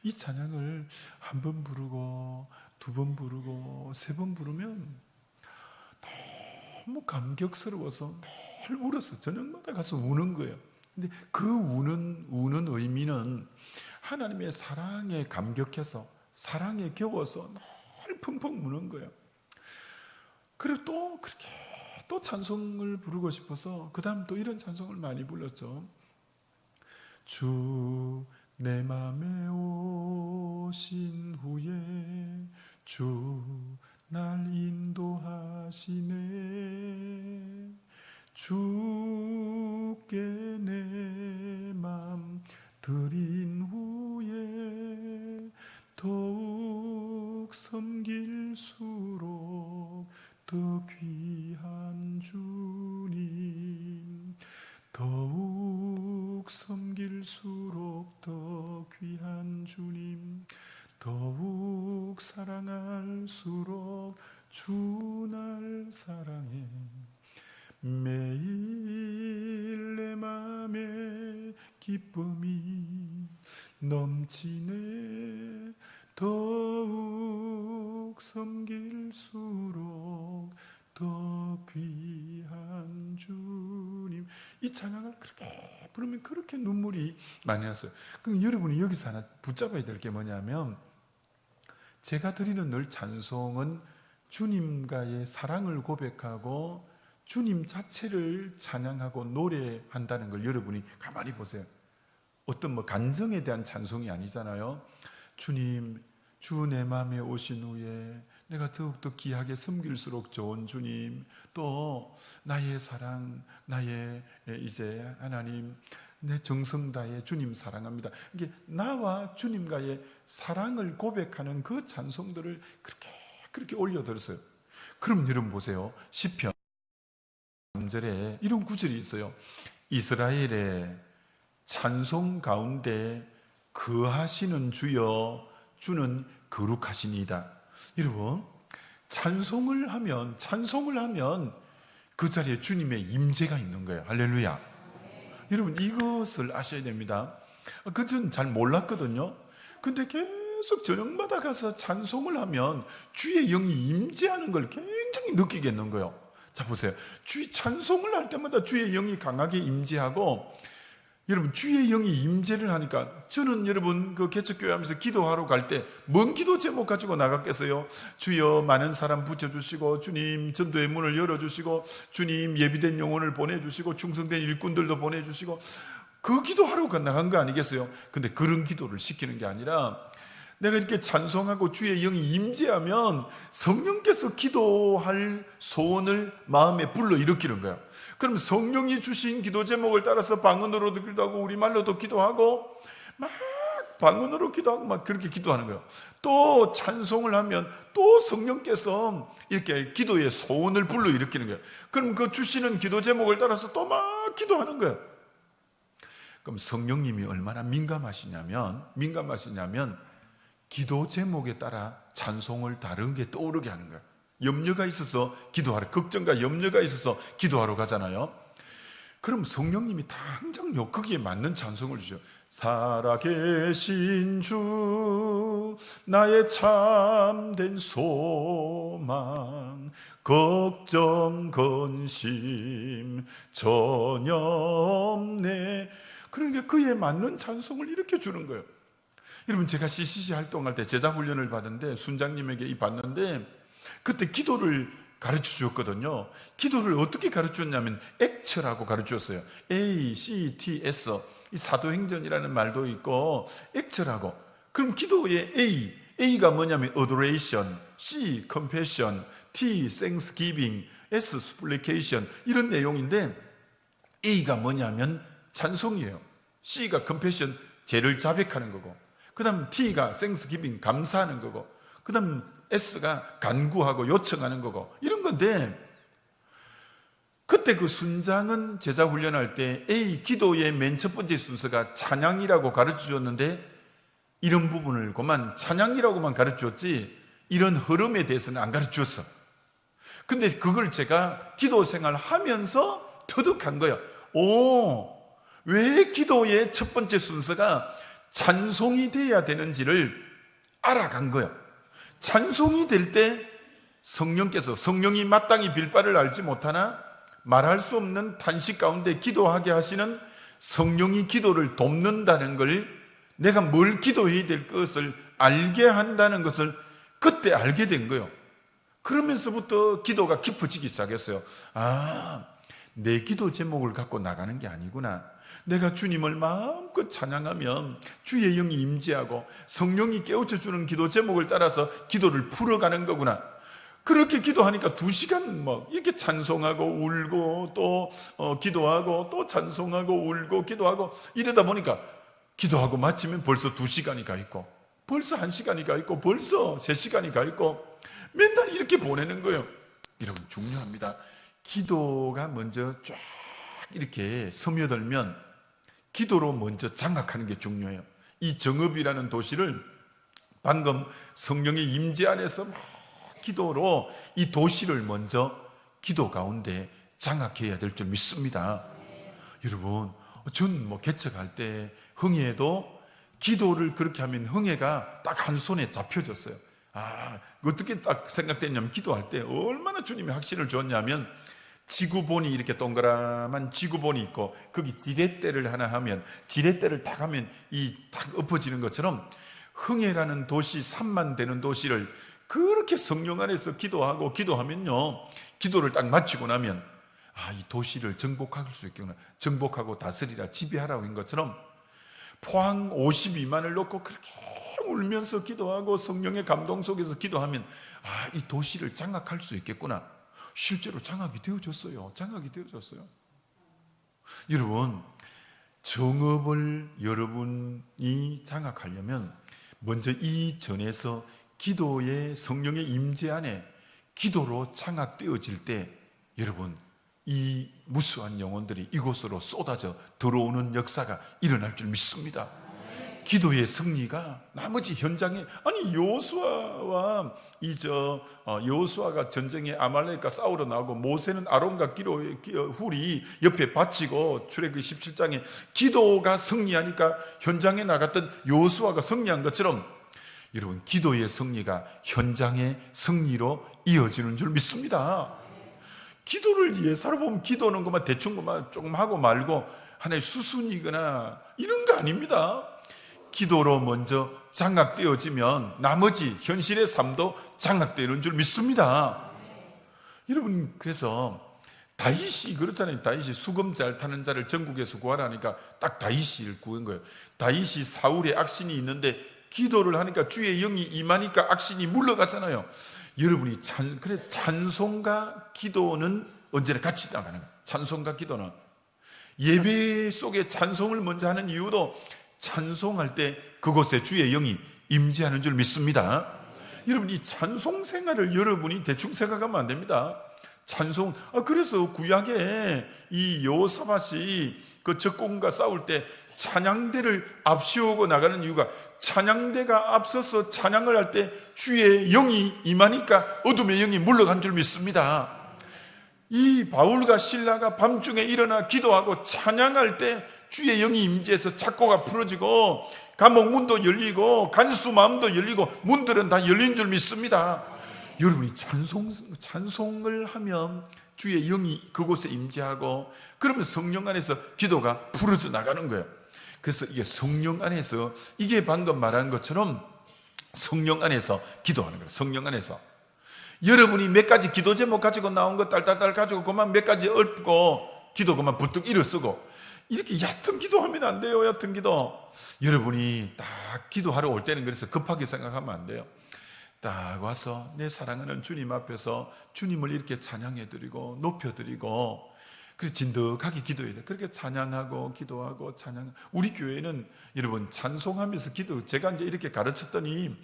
이 찬양을 한 번 부르고 두 번 부르고 세 번 부르면 너무 감격스러워서 늘 울어서 저녁마다 가서 우는 거예요. 근데 그 우는 의미는 하나님의 사랑에 감격해서 사랑에 겨워서 늘 펑펑 우는 거예요. 그리고 또 그렇게 또 찬송을 부르고 싶어서 그 다음 또 이런 찬송을 많이 불렀죠. 주 내 맘에 오신 후에 주 날 인도하시네. 주께 내 맘 드린 후에 더욱 섬길수록 더 귀한 주님, 더욱 섬길수록 더 귀한 주님, 더욱 사랑할수록 주 날 사랑해. 매일 내 맘에 기쁨이 넘치네. 더욱 섬길수록 더 귀한 주님. 이 찬양을 그렇게 부르면 그렇게 눈물이 많이 났어요. 그럼 여러분이 여기서 하나 붙잡아야 될 게 뭐냐면, 제가 드리는 늘 찬송은 주님과의 사랑을 고백하고 주님 자체를 찬양하고 노래한다는 걸 여러분이 가만히 보세요. 어떤 간정에 대한 찬송이 아니잖아요. 주님, 주 내 마음에 오신 후에 내가 더욱더 귀하게 섬길수록 좋은 주님, 또 나의 사랑, 나의 이제 하나님, 내 정성 다해 주님 사랑합니다. 이게 나와 주님과의 사랑을 고백하는 그 찬송들을 그렇게 올려드렸어요. 그럼 여러분 보세요. 시편 3절에 이런 구절이 있어요. 이스라엘의 찬송 가운데 거하시는 주여, 주는 거룩하시니이다. 여러분, 찬송을 하면 그 자리에 주님의 임재가 있는 거예요. 할렐루야. 여러분, 이것을 아셔야 됩니다. 그전 잘 몰랐거든요. 근데 계속 저녁마다 가서 찬송을 하면 주의 영이 임재하는 걸 굉장히 느끼겠는 거예요. 자, 보세요. 찬송을 할 때마다 주의 영이 강하게 임재하고, 여러분, 주의 영이 임재를 하니까, 저는 여러분 그 개척교회 하면서 기도하러 갈 때 뭔 기도 제목 가지고 나갔겠어요? 주여 많은 사람 붙여주시고, 주님 전도의 문을 열어주시고, 주님 예비된 영혼을 보내주시고, 충성된 일꾼들도 보내주시고, 그 기도하러 나간 거 아니겠어요? 근데 그런 기도를 시키는 게 아니라, 내가 이렇게 찬송하고 주의 영이 임재하면 성령께서 기도할 소원을 마음에 불러일으키는 거야. 그럼 성령이 주신 기도 제목을 따라서 방언으로도 기도하고 우리말로도 기도하고 막 방언으로 기도하고 막 그렇게 기도하는 거예요. 또 찬송을 하면 또 성령께서 이렇게 기도의 소원을 불러일으키는 거예요. 그럼 그 주시는 기도 제목을 따라서 또 막 기도하는 거예요. 그럼 성령님이 얼마나 민감하시냐면 기도 제목에 따라 찬송을 다르게 떠오르게 하는 거예요. 염려가 있어서 기도하러, 걱정과 염려가 있어서 기도하러 가잖아요. 그럼 성령님이 당장 거기에 맞는 찬송을 주죠. 살아계신 주, 나의 참된 소망, 걱정 근심 전혀 없네. 그러니까 그에 맞는 찬송을 이렇게 주는 거예요. 여러분, 제가 CCC 활동할 때 제자훈련을 받는데 순장님에게 받는데 그때 기도를 가르쳐 주었거든요. 기도를 어떻게 가르쳐 줬냐면 액처라고 가르쳐 줬어요. A-C-T-S. 이 사도행전이라는 말도 있고 액처라고. 그럼 기도의 A가 뭐냐면 adoration, C compassion, T thanksgiving, S supplication 이런 내용인데, A가 뭐냐면 찬송이에요. C가 compassion, 죄를 자백하는 거고, 그 다음 T가 thanksgiving, 감사하는 거고, 그 다음 S가 간구하고 요청하는 거고, 이런 건데, 그때 그 순장은 제자 훈련할 때 A 기도의 맨 첫 번째 순서가 찬양이라고 가르쳐 줬는데, 이런 부분을 그만 찬양이라고만 가르쳐 줬지 이런 흐름에 대해서는 안 가르쳤어. 근데 그걸 제가 기도 생활을 하면서 터득한 거예요. 왜 기도의 첫 번째 순서가 찬송이 돼야 되는지를 알아간 거예요. 찬송이 될 때 성령께서, 성령이 마땅히 빌바를 알지 못하나 말할 수 없는 탄식 가운데 기도하게 하시는 성령이 기도를 돕는다는 걸, 내가 뭘 기도해야 될 것을 알게 한다는 것을 그때 알게 된 거예요. 그러면서부터 기도가 깊어지기 시작했어요. 내 기도 제목을 갖고 나가는 게 아니구나. 내가 주님을 마음껏 찬양하면 주의 영이 임재하고 성령이 깨우쳐주는 기도 제목을 따라서 기도를 풀어가는 거구나. 그렇게 기도하니까 2시간 이렇게 찬송하고 울고 또 기도하고 또 찬송하고 울고 기도하고 이러다 보니까 기도하고 마치면 벌써 2시간이 가 있고 벌써 1시간이 가 있고 벌써 3시간이 가 있고 맨날 이렇게 보내는 거예요. 여러분, 중요합니다. 기도가 먼저 쫙 이렇게 스며들면 기도로 먼저 장악하는 게 중요해요. 이 정읍이라는 도시를 방금 성령의 임재 안에서 막 기도로 이 도시를 먼저 기도 가운데 장악해야 될 줄 믿습니다. 여러분, 전 개척할 때 흥예도 기도를 그렇게 하면 흥예가 딱 한 손에 잡혀졌어요. 어떻게 딱 생각됐냐면, 기도할 때 얼마나 주님이 확신을 줬냐면, 지구본이 이렇게 동그라만 지구본이 있고 거기 지렛대를 하나 하면, 지렛대를 딱 하면 이 딱 엎어지는 것처럼 흥예라는 도시, 3만 되는 도시를 그렇게 성령 안에서 기도하고 기도하면요, 기도를 딱 마치고 나면 이 도시를 정복할 수 있겠구나. 정복하고 다스리라, 지배하라고 한 것처럼 포항 52만을 놓고 그렇게 울면서 기도하고 성령의 감동 속에서 기도하면 이 도시를 장악할 수 있겠구나. 실제로 장악이 되어졌어요. 장악이 되어졌어요. 여러분, 정읍을 여러분이 장악하려면 먼저 이 전에서 기도의 성령의 임재 안에 기도로 장악되어질 때, 여러분, 이 무수한 영혼들이 이곳으로 쏟아져 들어오는 역사가 일어날 줄 믿습니다. 기도의 승리가 나머지 현장에, 여호수아와 여호수아가 전쟁에 아말렉과 싸우러 나오고 모세는 아론과 훌이 옆에 바치고, 출애굽기 17장에 기도가 승리하니까 현장에 나갔던 여호수아가 승리한 것처럼, 여러분, 기도의 승리가 현장의 승리로 이어지는 줄 믿습니다. 기도를 예사로 보면 기도는 것만 대충 것만 조금 하고 말고 하나의 수순이거나 이런 거 아닙니다. 기도로 먼저 장악되어지면 나머지 현실의 삶도 장악되는 줄 믿습니다. 여러분, 그래서 다윗이 그렇잖아요. 다윗이 수금 잘 타는 자를 전국에서 구하라니까 딱 다윗을 구한 거예요. 다윗이 사울의 악신이 있는데 기도를 하니까 주의 영이 임하니까 악신이 물러가잖아요. 여러분이 찬송과 기도는 언제나 같이 나가는 거예요. 찬송과 기도는 예배 속에 찬송을 먼저 하는 이유도 찬송할 때 그곳에 주의 영이 임재하는 줄 믿습니다. 여러분, 이 찬송 생활을 여러분이 대충 생각하면 안 됩니다. 찬송, 그래서 구약에 이 여호사밧이 그 적군과 싸울 때 찬양대를 앞세우고 나가는 이유가, 찬양대가 앞서서 찬양을 할 때 주의 영이 임하니까 어둠의 영이 물러간 줄 믿습니다. 이 바울과 실라가 밤중에 일어나 기도하고 찬양할 때 주의 영이 임재해서 착고가 풀어지고 감옥 문도 열리고 간수 마음도 열리고 문들은 다 열린 줄 믿습니다. 여러분이 찬송을 하면 주의 영이 그곳에 임재하고, 그러면 성령 안에서 기도가 풀어져 나가는 거예요. 그래서 이게 성령 안에서, 이게 방금 말한 것처럼 성령 안에서 기도하는 거예요. 성령 안에서 여러분이 몇 가지 기도 제목 가지고 나온 거 딸딸딸 가지고 그만 몇 가지 읊고 기도 그만 부뜩 일어서고 이렇게 얕은 기도하면 안 돼요. 얕은 기도. 여러분이 딱 기도하러 올 때는 그래서 급하게 생각하면 안 돼요. 딱 와서 내 사랑하는 주님 앞에서 주님을 이렇게 찬양해드리고 높여드리고, 그래 진득하게 기도해야 돼. 그렇게 찬양하고 기도하고 찬양. 우리 교회는 여러분 찬송하면서 기도, 제가 이제 이렇게 가르쳤더니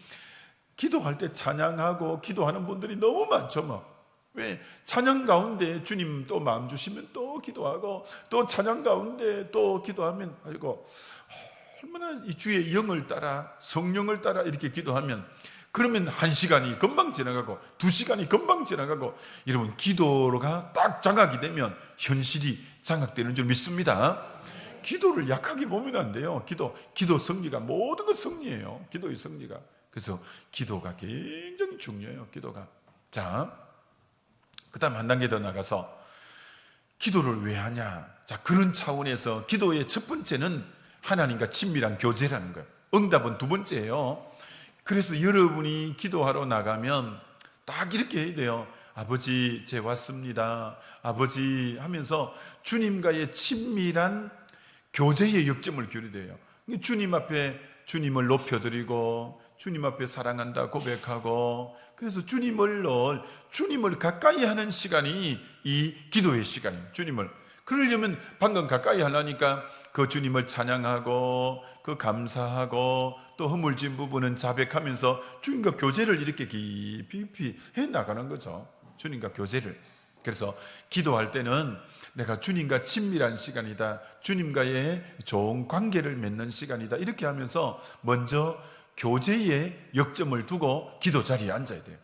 기도할 때 찬양하고 기도하는 분들이 너무 많죠. 왜? 찬양 가운데 주님 또 마음 주시면 또 기도하고, 또 찬양 가운데 또 기도하면, 아이고 얼마나 이 주의 영을 따라 성령을 따라 이렇게 기도하면 그러면 1시간이 금방 지나가고 2시간이 금방 지나가고, 여러분 기도가 딱 장악이 되면 현실이 장악되는 줄 믿습니다. 기도를 약하게 보면 안 돼요. 기도 승리가 모든 것 승리예요. 기도의 승리가. 그래서 기도가 굉장히 중요해요. 기도가. 자, 그 다음 한 단계 더 나가서 기도를 왜 하냐. 자, 그런 차원에서 기도의 첫 번째는 하나님과 친밀한 교제라는 거예요. 응답은 두 번째예요. 그래서 여러분이 기도하러 나가면 딱 이렇게 해야 돼요. 아버지, 제 왔습니다. 아버지 하면서 주님과의 친밀한 교제의 역점을 기울여야 돼요. 주님 앞에 주님을 높여드리고 주님 앞에 사랑한다 고백하고, 그래서 주님을 가까이 하는 시간이 이 기도의 시간이에요. 주님을 그러려면 방금 가까이 하려니까 그 주님을 찬양하고 그 감사하고 또 허물진 부분은 자백하면서 주님과 교제를 이렇게 깊이 해 나가는 거죠. 주님과 교제를. 그래서 기도할 때는 내가 주님과 친밀한 시간이다, 주님과의 좋은 관계를 맺는 시간이다, 이렇게 하면서 먼저 교제에 역점을 두고 기도 자리에 앉아야 돼요.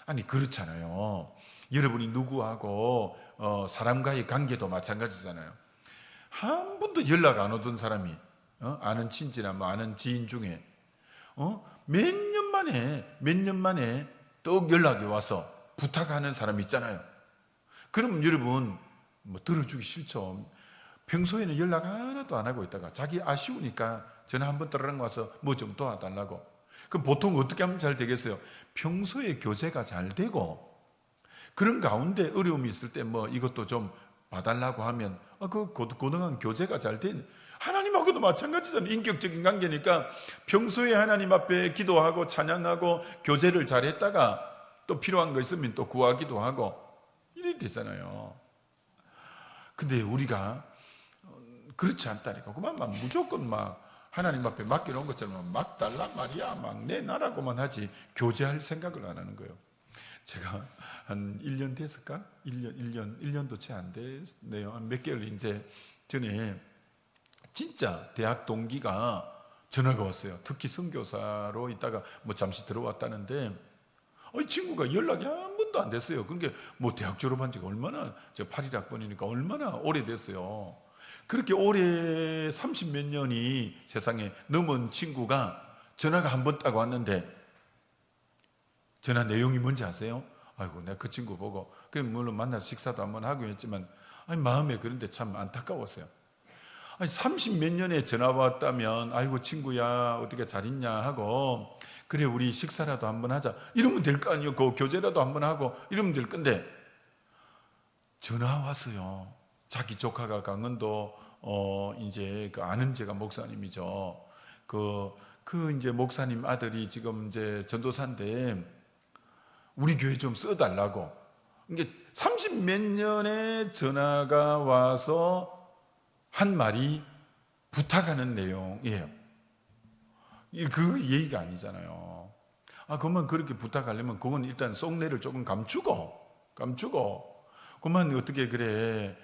아니 그렇잖아요. 여러분이 누구하고 사람과의 관계도 마찬가지잖아요. 한 번도 연락 안 오던 사람이 아는 친지나 뭐 아는 지인 중에 몇 년 만에 또 연락이 와서 부탁하는 사람이 있잖아요. 그럼 여러분 뭐 들어주기 싫죠. 평소에는 연락 하나도 안 하고 있다가 자기 아쉬우니까 전화 한번 따라랑 와서 뭐 좀 도와달라고. 그럼 보통 어떻게 하면 잘 되겠어요? 평소에 교제가 잘 되고 그런 가운데 어려움이 있을 때 뭐 이것도 좀 봐달라고 하면 그 고등한 교제가 잘 된, 하나님하고도 마찬가지잖아요. 인격적인 관계니까 평소에 하나님 앞에 기도하고 찬양하고 교제를 잘했다가 또 필요한 거 있으면 또 구하기도 하고 이렇게 되잖아요. 근데 우리가 그렇지 않다니까. 그만 무조건 막 하나님 앞에 맡겨놓은 것처럼 막 달란 말이야, 막 내놔라고만 하지 교제할 생각을 안 하는 거예요. 제가 한 1년 됐을까? 1년도 채 안 됐네요. 한 몇 개월 이제 전에 진짜 대학 동기가 전화가 왔어요. 특히 선교사로 있다가 뭐 잠시 들어왔다는데 이 친구가 연락이 한 번도 안 됐어요. 그러니까 뭐 대학 졸업한 지가 얼마나, 제가 81학번이니까 얼마나 오래됐어요. 그렇게 오래 30몇 년이 세상에 넘은 친구가 전화가 한 번 딱 왔는데 전화 내용이 뭔지 아세요? 아이고, 내가 그 친구 보고 그럼 물론 만나서 식사도 한번 하고 했지만 마음에 그런데 참 안타까웠어요. 30몇 년에 전화 왔다면 아이고 친구야 어떻게 잘 있냐 하고 그래 우리 식사라도 한번 하자 이러면 될 거 아니에요. 그 교제라도 한번 하고 이러면 될 건데 전화 왔어요. 자기 조카가 강원도 이제 그 아는 제가 목사님이죠. 그 이제 목사님 아들이 지금 이제 전도사인데 우리 교회 좀 써달라고. 이게 30몇 년에 전화가 와서 한 말이 부탁하는 내용이에요. 그 얘기가 아니잖아요. 그만 그렇게 부탁하려면 그건 일단 속내를 조금 감추고 그만 어떻게 그래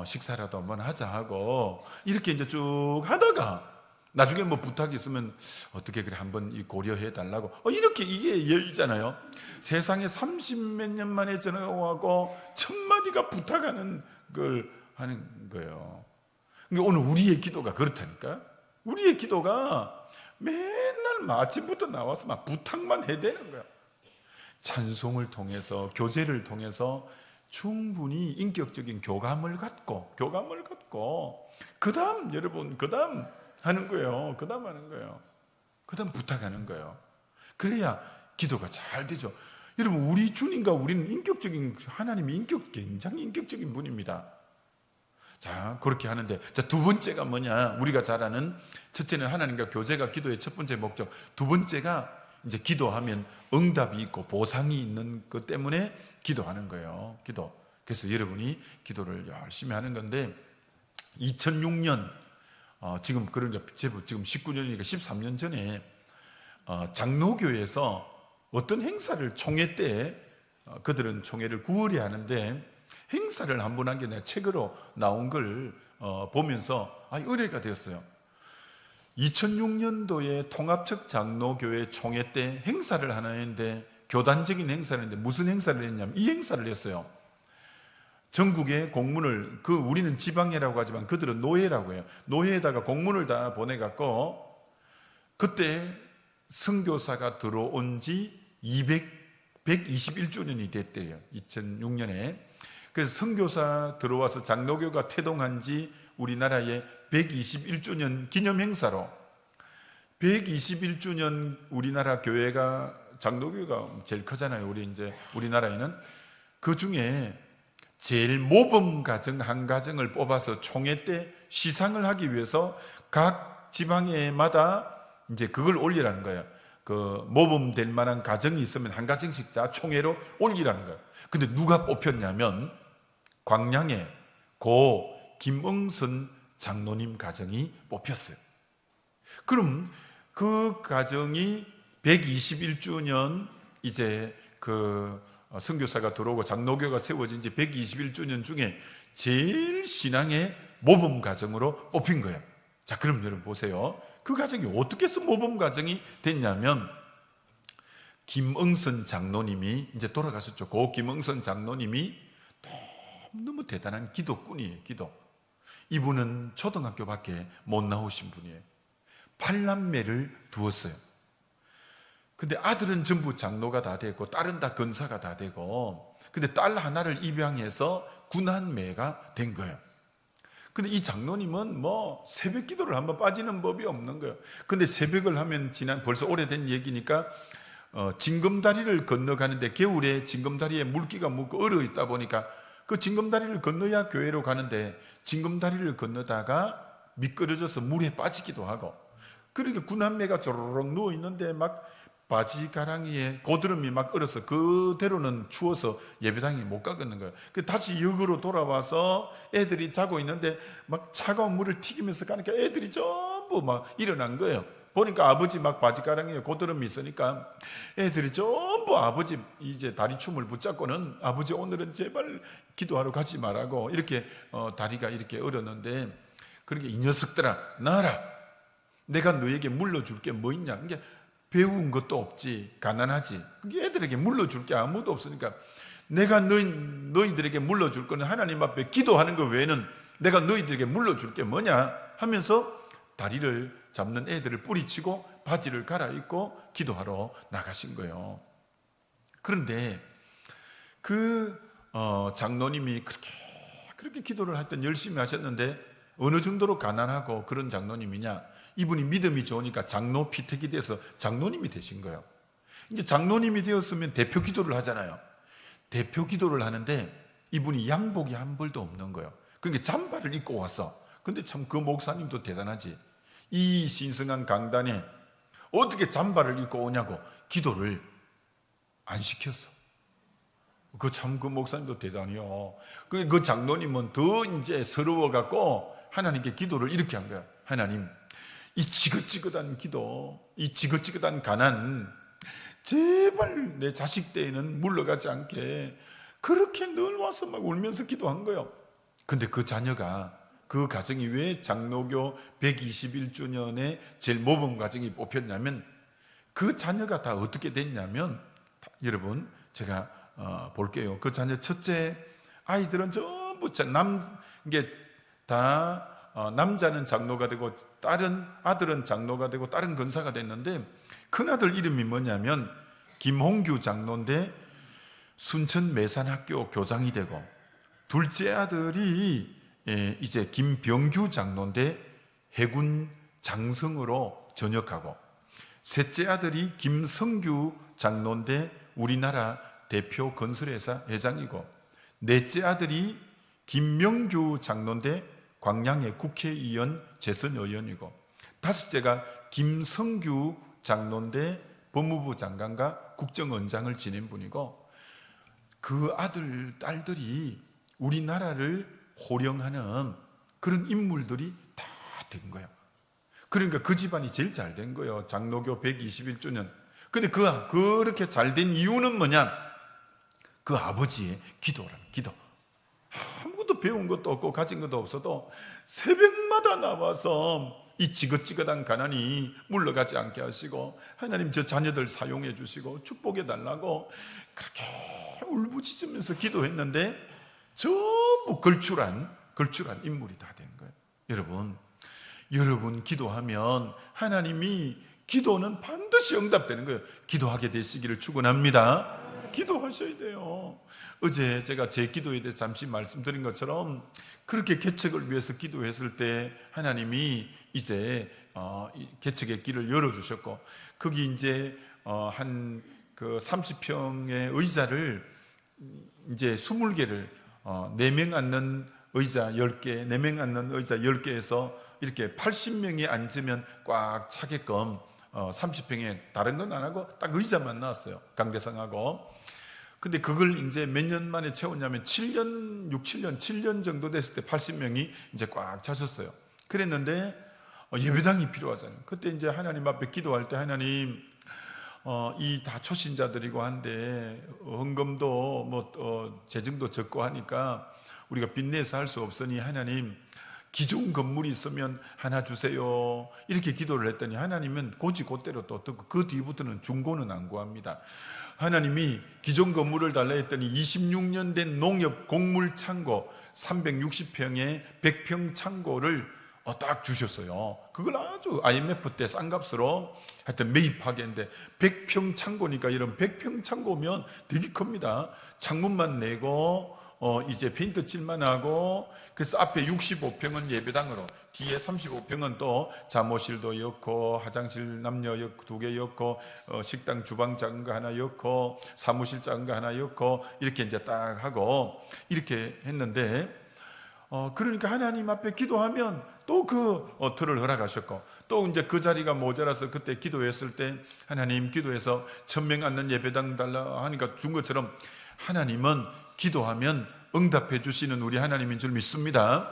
식사라도 한번 하자 하고 이렇게 이제 쭉 하다가 나중에 뭐 부탁이 있으면 어떻게 그래 한번 고려해 달라고 이렇게 이게 여의잖아요. 세상에 30몇 년 만에 전화가 와고 첫 마디가 부탁하는 걸 하는 거예요. 그러니까 오늘 우리의 기도가 그렇다니까. 우리의 기도가 맨날 아침부터 나와서 막 부탁만 해대는 거야. 찬송을 통해서 교제를 통해서 충분히 인격적인 교감을 갖고 그다음 여러분 그다음 하는 거예요. 그다음 부탁하는 거예요. 그래야 기도가 잘 되죠. 여러분 우리 주님과 우리는 하나님이 굉장히 인격적인 분입니다. 자, 그렇게 하는데 두 번째가 뭐냐? 우리가 잘 아는 첫째는 하나님과 교제가 기도의 첫 번째 목적. 두 번째가 이제 기도하면 응답이 있고 보상이 있는 것 때문에 기도하는 거예요. 기도. 그래서 여러분이 기도를 열심히 하는 건데 2006년 지금 그러니까 지금 19년이니까 13년 전에 장로교에서 어떤 행사를 총회 때 그들은 총회를 9월에 하는데 행사를 한 번 한 게 내가 책으로 나온 걸 보면서 은혜가 되었어요. 2006년도에 통합적 장로교회 총회 때 행사를 하나 했는데, 교단적인 행사를 했는데 무슨 행사를 했냐면 이 행사를 했어요. 전국에 공문을, 우리는 지방회라고 하지만 그들은 노회라고 해요. 노회에다가 공문을 다 보내갖고, 그때 선교사가 들어온 지 121주년이 됐대요. 2006년에. 그래서 선교사 들어와서 장로교가 태동한 지 우리나라에 121주년 기념 행사로, 121주년 우리나라 교회가, 장로교가 제일 크잖아요. 우리나라에는. 그 중에 제일 모범 가정 한 가정을 뽑아서 총회 때 시상을 하기 위해서 각 지방회마다 이제 그걸 올리라는 거예요. 그 모범될 만한 가정이 있으면 한 가정씩 다 총회로 올리라는 거예요. 근데 누가 뽑혔냐면 광양의 고 김응선 장로님 가정이 뽑혔어요. 그럼 그 가정이 121주년 이제 선교사가 들어오고 장로교가 세워진 지 121주년 중에 제일 신앙의 모범 가정으로 뽑힌 거예요. 자, 그럼 여러분 보세요. 그 가정이 어떻게 해서 모범 가정이 됐냐면, 김응선 장로님이 이제 돌아가셨죠. 고 김응선 장로님이 너무 대단한 기도꾼이에요. 이분은 초등학교밖에 못 나오신 분이에요. 8남매를 두었어요. 근데 아들은 전부 장로가 다 되고 딸은 다 권사가 다 되고, 근데 딸 하나를 입양해서 9남매가 된 거예요. 근데 이 장로님은 새벽 기도를 한번 빠지는 법이 없는 거예요. 근데 새벽을 하면 벌써 오래된 얘기니까 징검다리를 건너가는데, 겨울에 징검다리에 물기가 묻고 얼어 있다 보니까 그 징검다리를 건너야 교회로 가는데, 징검다리를 건너다가 미끄러져서 물에 빠지기도 하고, 그러니까 9남매가 조르륵 누워 있는데 막 바지가랑이에 고드름이 막 얼어서 그대로는 추워서 예배당에 못 가겠는 거예요. 다시 역으로 돌아와서 애들이 자고 있는데 막 차가운 물을 튀기면서 가니까 애들이 전부 막 일어난 거예요. 보니까 아버지 막 바지가랑이에 고드름이 있으니까 애들이 전부 아버지 이제 다리춤을 붙잡고는, 아버지 오늘은 제발 기도하러 가지 말라고, 이렇게 다리가 이렇게 얼었는데, 그러니까 이 녀석들아 나와라, 내가 너에게 물러줄 게 뭐 있냐. 그게 배운 것도 없지, 가난하지. 애들에게 물러줄 게 아무도 없으니까, 내가 너희들에게 물러줄 거는 하나님 앞에 기도하는 것 외에는 내가 너희들에게 물러줄 게 뭐냐 하면서 다리를 잡는 애들을 뿌리치고 바지를 갈아입고 기도하러 나가신 거예요. 그런데 장로님이 그렇게 기도를 하여튼 열심히 하셨는데, 어느 정도로 가난하고 그런 장로님이냐, 이분이 믿음이 좋으니까 장로 피택이 돼서 장로님이 되신 거예요. 이제 장로님이 되었으면 대표 기도를 하잖아요. 대표 기도를 하는데 이분이 양복이 한 벌도 없는 거예요. 그러니까 잠바를 입고 왔어. 근데 참 그 목사님도 대단하지. 이 신성한 강단에 어떻게 잠바를 입고 오냐고 기도를 안 시켰어. 그 목사님도 대단해요. 그 장로님은 더 이제 서러워갖고 하나님께 기도를 이렇게 한 거야. 하나님, 이 지긋지긋한 기도, 이 지긋지긋한 가난, 제발 내 자식 때에는 물러가지 않게, 그렇게 늘 와서 막 울면서 기도한 거예요. 근데 그 자녀가, 그 가정이 왜 장로교 121주년에 제일 모범 가정이 뽑혔냐면, 그 자녀가 다 어떻게 됐냐면, 여러분 제가 볼게요. 그 자녀 첫째 아이들은 전부 이게 다 남자는 장로가 되고 아들은 장로가 되고 딸은 권사가 됐는데, 큰아들 이름이 뭐냐면 김홍규 장로인데 순천 매산학교 교장이 되고, 둘째 아들이 이제 김병규 장로인데 해군 장성으로 전역하고, 셋째 아들이 김성규 장로인데 우리나라 대표 건설회사 회장이고, 넷째 아들이 김명규 장로인데 광양의 국회의원 재선 의원이고, 다섯째가 김성규 장로인데 법무부 장관과 국정원장을 지낸 분이고, 그 아들 딸들이 우리나라를 호령하는 그런 인물들이 다 된 거예요. 그러니까 그 집안이 제일 잘 된 거예요. 장로교 121주년. 근데 그렇게 잘 된 이유는 뭐냐? 그 아버지의 기도라는 기도. 아무것도 배운 것도 없고 가진 것도 없어도 새벽마다 나와서 이 지긋지긋한 가난이 물러가지 않게 하시고 하나님 저 자녀들 사용해 주시고 축복해 달라고 그렇게 울부짖으면서 기도했는데 전부 걸출한 인물이 다 된 거예요. 여러분 기도하면 하나님이 기도는 반드시 응답되는 거예요. 기도하게 되시기를 축원합니다. 기도하셔야 돼요. 어제 제가 제 기도에 대해서 잠시 말씀드린 것처럼 그렇게 개척을 위해서 기도했을 때 하나님이 이제 개척의 길을 열어주셨고 거기 이제 한 그 30평의 의자를 이제 20개를 4명 앉는 의자 10개, 4명 앉는 의자 10개에서 이렇게 80명이 앉으면 꽉 차게끔 30평에 다른 건 안 하고 딱 의자만 나왔어요. 강대상하고. 근데 그걸 이제 몇 년 만에 채웠냐면 7년 정도 됐을 때 80명이 이제 꽉 차셨어요. 그랬는데 예배당이 필요하잖아요. 그때 이제 하나님 앞에 기도할 때 하나님 이 다 초신자들이고 한데 헌금도 뭐 재정도 적고 하니까 우리가 빚내서 할 수 없으니 하나님 기존 건물이 있으면 하나 주세요. 이렇게 기도를 했더니 하나님은 곧대로 또 어떻고 그 뒤부터는 중고는 안 구합니다. 하나님이 기존 건물을 달라 했더니 26년 된 농협 곡물 창고 360평에 100평 창고를 딱 주셨어요. 그걸 아주 IMF 때 싼 값으로 하여튼 매입하게 했는데 100평 창고니까 이런 100평 창고면 되게 큽니다. 창문만 내고 이제 페인트 칠만 하고 그래서 앞에 65평은 예배당으로 뒤에 35평은 또 잠옷실도 였고 화장실 남녀 2개 였고 식당 주방 작은 거 하나 였고 사무실 작은 거 하나 였고 이렇게 이제 딱 하고 이렇게 했는데 그러니까 하나님 앞에 기도하면 또 그 틀을 허락하셨고 또 이제 그 자리가 모자라서 그때 기도했을 때 하나님 기도해서 1000명 앉는 예배당 달라 하니까 준 것처럼 하나님은 기도하면 응답해 주시는 우리 하나님인 줄 믿습니다.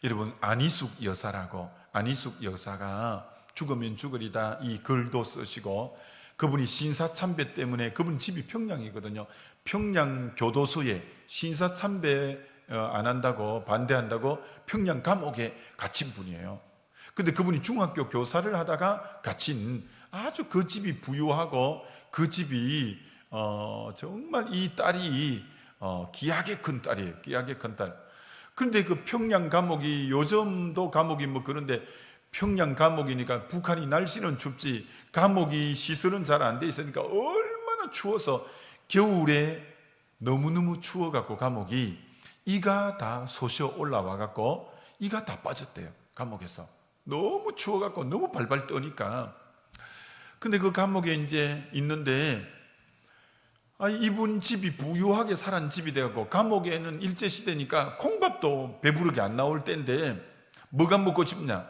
여러분 안희숙 여사라고 안희숙 여사가 죽으면 죽으리다 이 글도 쓰시고 그분이 신사참배 때문에 그분 집이 평양이거든요. 평양 교도소에 신사참배 안 한다고 반대한다고 평양 감옥에 갇힌 분이에요. 근데 그분이 중학교 교사를 하다가 갇힌 아주 그 집이 부유하고 그 집이 정말 이 딸이 귀하게 큰 딸이에요. 귀하게 큰 딸. 그런데 그 평양 감옥이 요즘도 감옥이 뭐 그런데 평양 감옥이니까 북한이 날씨는 춥지 감옥이 시설은 잘 안 돼 있으니까 얼마나 추워서 겨울에 너무너무 추워갖고 감옥이 이가 다 솟아 올라와 갖고 이가 다 빠졌대요. 감옥에서 너무 추워갖고 너무 발발 떠니까. 근데 그 감옥에 이제 있는데 이분 집이 부유하게 살은 집이 되었고 감옥에는 일제시대니까 콩밥도 배부르게 안 나올 때인데 뭐가 먹고 싶냐?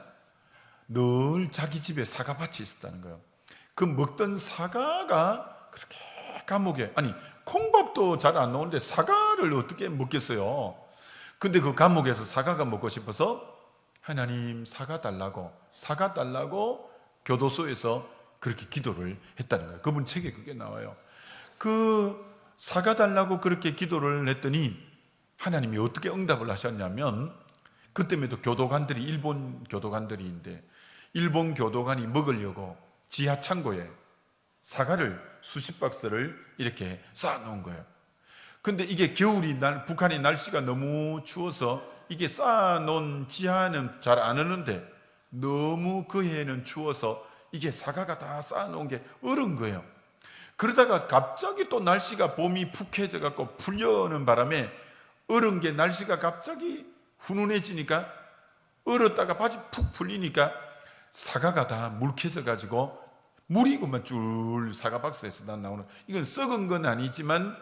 늘 자기 집에 사과밭이 있었다는 거예요. 그 먹던 사과가 그렇게 감옥에 콩밥도 잘 안 나오는데 사과를 어떻게 먹겠어요? 근데 그 감옥에서 사과가 먹고 싶어서 하나님 사과 달라고 교도소에서 그렇게 기도를 했다는 거예요. 그분 책에 그게 나와요. 그 사과 달라고 그렇게 기도를 했더니 하나님이 어떻게 응답을 하셨냐면 그때에도 교도관들이 일본 교도관들인데 일본 교도관이 먹으려고 지하 창고에 사과를 수십 박스를 이렇게 쌓아놓은 거예요. 근데 이게 겨울이 북한의 날씨가 너무 추워서 이게 쌓아놓은 지하는 잘 안 오는데 너무 그 해에는 추워서 이게 사과가 다 쌓아놓은 게 얼은 거예요. 그러다가 갑자기 또 날씨가 봄이 푹해져 갖고 풀려오는 바람에 얼은 게 날씨가 갑자기 훈훈해지니까 얼었다가 바지 푹 풀리니까 사과가 다 물켜져 가지고 물이 그만 줄 사과 박스에서 나오는 이건 썩은 건 아니지만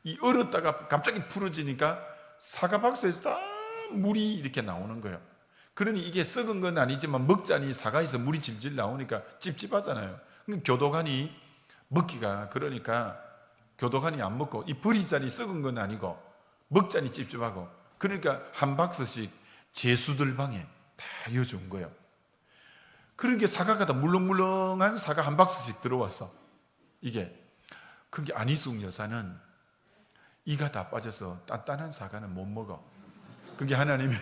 이 얼었다가 갑자기 풀어지니까 사과 박스에서 다 물이 이렇게 나오는 거예요. 그러니 이게 썩은 건 아니지만 먹자니 사과에서 물이 질질 나오니까 찝찝하잖아요. 교도관이 먹기가 그러니까 교도관이 안 먹고 이 버리자니 썩은 건 아니고 먹자니 찝찝하고 그러니까 한 박스씩 제수들 방에 다 여준 거예요. 그러니까 사과가 다 물렁물렁한 사과 한 박스씩 들어왔어. 이게 그게 안희숙 여사는 이가 다 빠져서 단단한 사과는 못 먹어. 그게 하나님의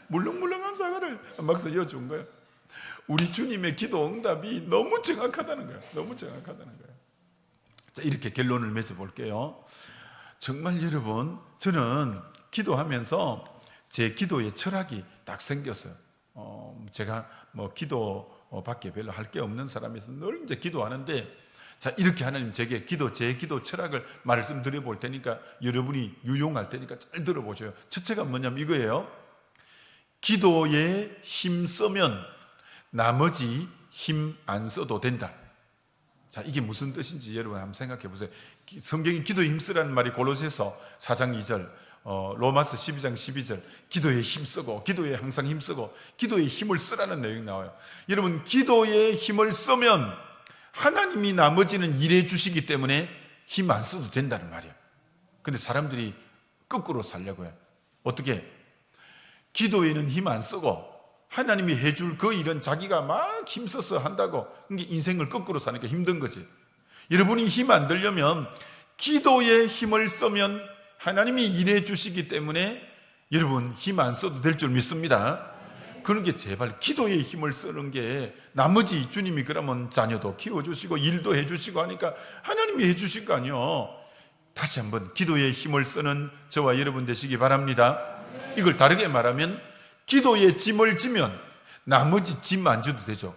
물렁물렁한 사과를 막 이어준 거예요. 우리 주님의 기도 응답이 너무 정확하다는 거예요. 너무 정확하다는 거예요. 자, 이렇게 결론을 맺어 볼게요. 정말 여러분, 저는 기도하면서 제 기도의 철학이 딱 생겼어요. 제가 뭐 기도밖에 별로 할 게 없는 사람에서 늘 이제 기도하는데, 자, 이렇게 하나님 제게 제 기도 철학을 말씀드려 볼 테니까 여러분이 유용할 테니까 잘 들어보세요. 첫째가 뭐냐면 이거예요. 기도에 힘 쓰면 나머지 힘 안 써도 된다. 자, 이게 무슨 뜻인지 여러분 한번 생각해 보세요. 성경이 기도에 힘쓰라는 말이 골로새서 4장 2절, 로마서 12장 12절, 기도에 힘쓰고, 기도에 항상 힘쓰고, 기도에 힘을 쓰라는 내용이 나와요. 여러분, 기도에 힘을 쓰면 하나님이 나머지는 일해 주시기 때문에 힘 안 써도 된다는 말이에요. 근데 사람들이 거꾸로 살려고 해요. 어떻게? 기도에는 힘 안 쓰고 하나님이 해줄 그 일은 자기가 막 힘써서 한다고, 그게 인생을 거꾸로 사니까 힘든 거지. 여러분이 힘 안 들려면 기도에 힘을 쓰면 하나님이 일해 주시기 때문에 여러분 힘 안 써도 될 줄 믿습니다. 그런 게 제발 기도에 힘을 쓰는 게, 나머지 주님이 그러면 자녀도 키워주시고 일도 해주시고 하니까 하나님이 해주실 거 아니요. 다시 한번 기도에 힘을 쓰는 저와 여러분 되시기 바랍니다. 이걸 다르게 말하면 기도에 짐을 지면 나머지 짐 안 져도 되죠.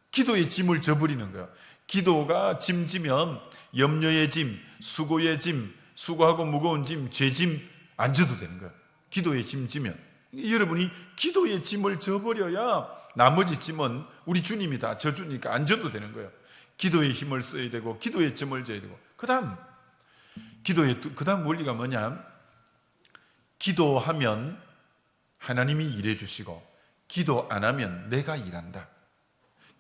기도에 짐을 져버리는 거예요. 기도가 짐 지면 염려의 짐, 수고의 짐, 수고하고 무거운 짐, 죄짐 안 져도 되는 거예요. 기도에 짐 지면. 여러분이 기도에 짐을 져버려야 나머지 짐은 우리 주님이 다 져주니까 안 져도 되는 거예요. 기도에 힘을 써야 되고 기도에 짐을 져야 되고, 그 다음 원리가 뭐냐? 기도하면 하나님이 일해 주시고 기도 안 하면 내가 일한다.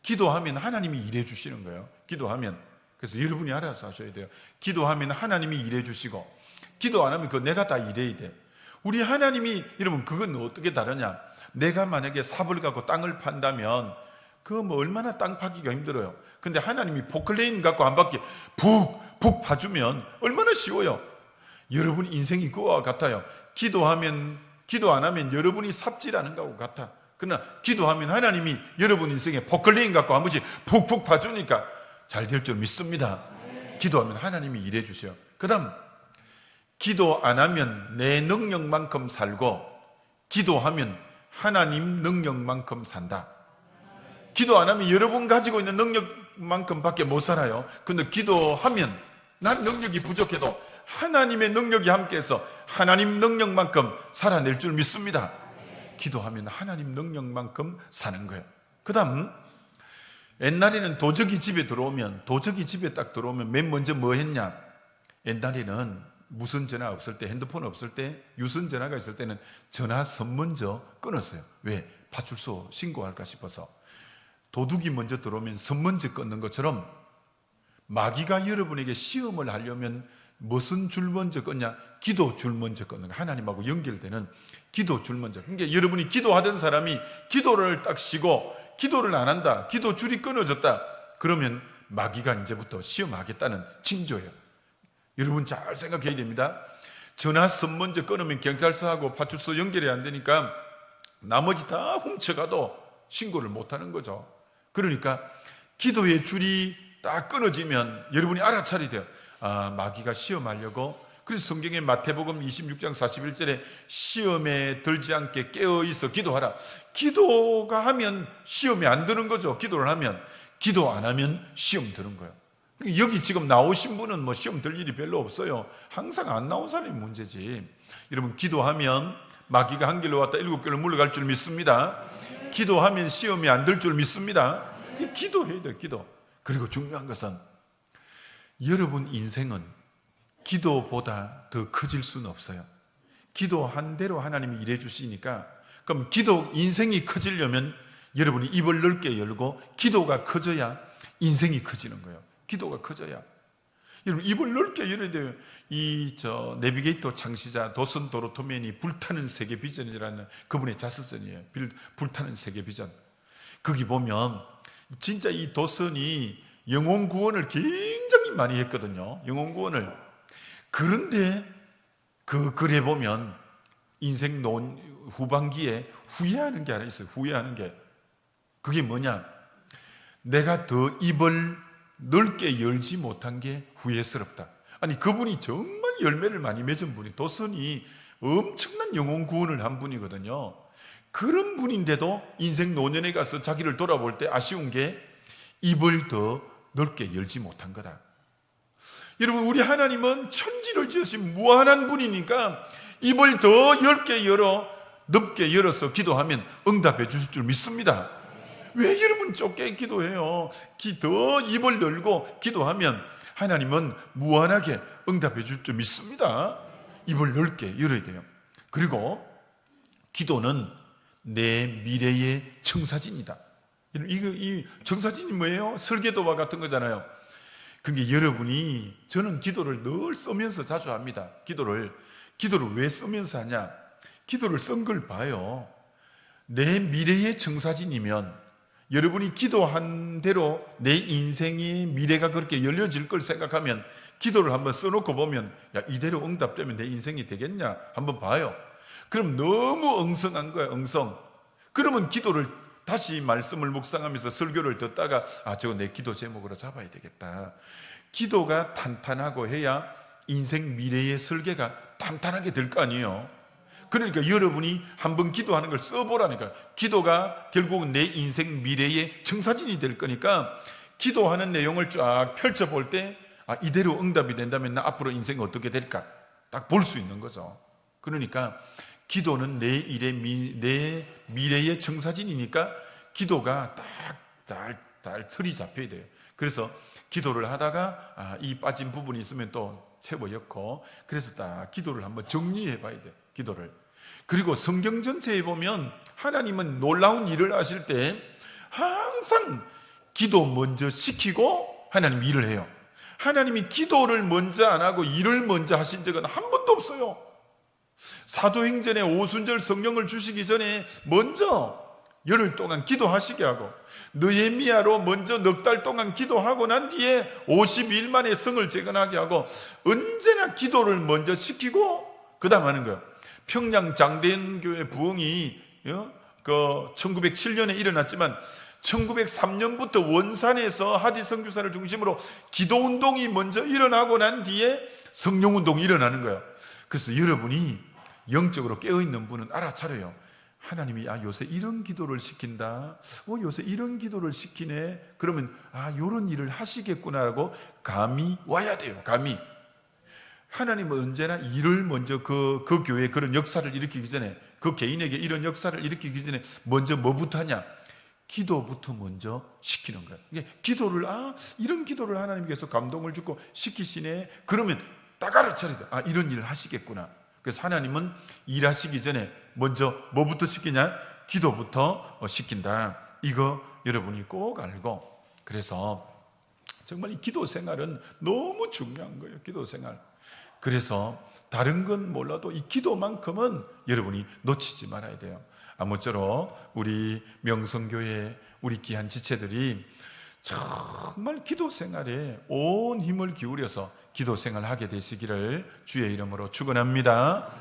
기도하면 하나님이 일해 주시는 거예요. 기도하면. 그래서 여러분이 알아서 하셔야 돼요. 기도하면 하나님이 일해 주시고 기도 안 하면 그거 내가 다 일해야 돼. 우리 하나님이, 여러분 그건 어떻게 다르냐? 내가 만약에 삽을 갖고 땅을 판다면 그거 뭐 얼마나 땅 파기가 힘들어요. 근데 하나님이 포클레인 갖고 한 바퀴 푹 파주면 얼마나 쉬워요. 여러분 인생이 그와 같아요. 기도 안 하면 여러분이 삽질하는 거하고 같아. 그러나 기도하면 하나님이 여러분 인생에 포클레인 갖고 한 번씩 푹 파주니까 잘 될 줄 믿습니다. 기도하면 하나님이 일해 주셔요. 그 다음, 기도 안 하면 내 능력만큼 살고 기도하면 하나님 능력만큼 산다. 기도 안 하면 여러분 가지고 있는 능력만큼 밖에 못 살아요. 근데 기도하면 난 능력이 부족해도 하나님의 능력이 함께해서 하나님 능력만큼 살아낼 줄 믿습니다. 기도하면 하나님 능력만큼 사는 거예요. 그 다음, 옛날에는 도적이 집에 딱 들어오면 맨 먼저 뭐 했냐? 옛날에는 무선 전화 없을 때, 핸드폰 없을 때, 유선 전화가 있을 때는 전화선 먼저 끊었어요. 왜? 파출소 신고할까 싶어서. 도둑이 먼저 들어오면 선 먼저 끊는 것처럼 마귀가 여러분에게 시험을 하려면 무슨 줄 먼저 끊냐? 기도 줄 먼저 끊는 거예요. 하나님하고 연결되는 기도 줄 먼저. 그러니까 여러분이 기도하던 사람이 기도를 딱 쉬고 기도를 안 한다, 기도 줄이 끊어졌다, 그러면 마귀가 이제부터 시험하겠다는 징조예요. 여러분 잘 생각해야 됩니다. 전화선 먼저 끊으면 경찰서하고 파출소 연결이 안 되니까 나머지 다 훔쳐가도 신고를 못하는 거죠. 그러니까 기도의 줄이 딱 끊어지면 여러분이 알아차려야 돼요. 아, 마귀가 시험하려고. 그래서 성경의 마태복음 26장 41절에 시험에 들지 않게 깨어있어 기도하라. 기도가 하면 시험이 안 드는 거죠. 기도를 하면. 기도 안 하면 시험 드는 거예요. 여기 지금 나오신 분은 뭐 시험 들 일이 별로 없어요. 항상 안 나온 사람이 문제지. 여러분 기도하면 마귀가 한 길로 왔다 7길로 물러갈 줄 믿습니다. 기도하면 시험이 안 들 줄 믿습니다. 기도해야 돼요. 기도. 그리고 중요한 것은 여러분 인생은 기도보다 더 커질 수는 없어요. 기도한 대로 하나님이 일해 주시니까. 그럼 인생이 커지려면 여러분이 입을 넓게 열고 기도가 커져야 인생이 커지는 거예요. 기도가 커져야. 여러분 입을 넓게 열어야 돼요. 내비게이터 창시자 도슨 도로토맨이 불타는 세계 비전이라는 그분의 자서전이에요. 불타는 세계 비전. 거기 보면 진짜 이 도슨이 영혼 구원을 굉장히 많이 했거든요. 영혼 구원을. 그런데 그 글에 보면 인생 후반기에 후회하는 게 하나 있어요. 후회하는 게. 그게 뭐냐? 내가 더 입을 넓게 열지 못한 게 후회스럽다. 아니, 그분이 정말 열매를 많이 맺은 분이, 도선이 엄청난 영혼 구원을 한 분이거든요. 그런 분인데도 인생 노년에 가서 자기를 돌아볼 때 아쉬운 게 입을 더 넓게 열지 못한 거다. 여러분, 우리 하나님은 천지를 지으신 무한한 분이니까 입을 더 넓게 열어서 기도하면 응답해 주실 줄 믿습니다. 왜 여러분 좁게 기도해요? 더 입을 열고 기도하면 하나님은 무한하게 응답해 줄 줄 믿습니다. 입을 넓게 열어야 돼요. 그리고 기도는 내 미래의 청사진이다. 이 청사진이 뭐예요? 설계도와 같은 거잖아요. 그게 여러분이, 저는 기도를 늘 쓰면서 자주 합니다. 기도를 왜 쓰면서 하냐? 기도를 쓴 걸 봐요. 내 미래의 청사진이면 여러분이 기도한 대로 내 인생의 미래가 그렇게 열려질 걸 생각하면 기도를 한번 써놓고 보면, 야, 이대로 응답되면 내 인생이 되겠냐? 한번 봐요. 그럼 너무 엉성한 거야, 엉성. 그러면 기도를 다시 말씀을 묵상하면서 설교를 듣다가, 저거 내 기도 제목으로 잡아야 되겠다. 기도가 탄탄하고 해야 인생 미래의 설계가 탄탄하게 될 거 아니에요. 그러니까 여러분이 한번 기도하는 걸 써보라니까. 기도가 결국은 내 인생 미래의 청사진이 될 거니까 기도하는 내용을 쫙 펼쳐볼 때, 이대로 응답이 된다면 나 앞으로 인생이 어떻게 될까 딱 볼 수 있는 거죠. 그러니까 기도는 내 미래의 청사진이니까 기도가 딱 잘 틀이 잡혀야 돼요. 그래서 기도를 하다가 이 빠진 부분이 있으면 또 채워 엮고, 그래서 딱 기도를 한번 정리해 봐야 돼요. 기도를. 그리고 성경 전체에 보면 하나님은 놀라운 일을 하실 때 항상 기도 먼저 시키고 하나님 일을 해요. 하나님이 기도를 먼저 안 하고 일을 먼저 하신 적은 한 번도 없어요. 사도행전에 오순절 성령을 주시기 전에 먼저 열흘 동안 기도하시게 하고, 느헤미야로 먼저 넉 달 동안 기도하고 난 뒤에 52일 만에 성을 재건하게 하고, 언제나 기도를 먼저 시키고 그 다음 하는 거예요. 평양 장대인교회 부흥이 1907년에 일어났지만 1903년부터 원산에서 하디 선교사를 중심으로 기도운동이 먼저 일어나고 난 뒤에 성령운동이 일어나는 거예요. 그래서 여러분이 영적으로 깨어있는 분은 알아차려요. 하나님이 요새 이런 기도를 시킨다, 요새 이런 기도를 시키네, 그러면 이런 일을 하시겠구나라고 감이 와야 돼요. 감이. 하나님은 언제나 일을 먼저 그 교회에 그런 역사를 일으키기 전에, 그 개인에게 이런 역사를 일으키기 전에 먼저 뭐부터 하냐? 기도부터 먼저 시키는 거예요. 기도를 이런 기도를 하나님께서 감동을 주고 시키시네, 그러면 딱 알아차려야 돼. 이런 일을 하시겠구나. 그래서 하나님은 일하시기 전에 먼저 뭐부터 시키냐? 기도부터 시킨다. 이거 여러분이 꼭 알고, 그래서 정말 이 기도 생활은 너무 중요한 거예요. 기도 생활. 그래서 다른 건 몰라도 이 기도만큼은 여러분이 놓치지 말아야 돼요. 아무쪼록 우리 명성교회 우리 귀한 지체들이 정말 기도 생활에 온 힘을 기울여서 기도 생활하게 되시기를 주의 이름으로 축원합니다.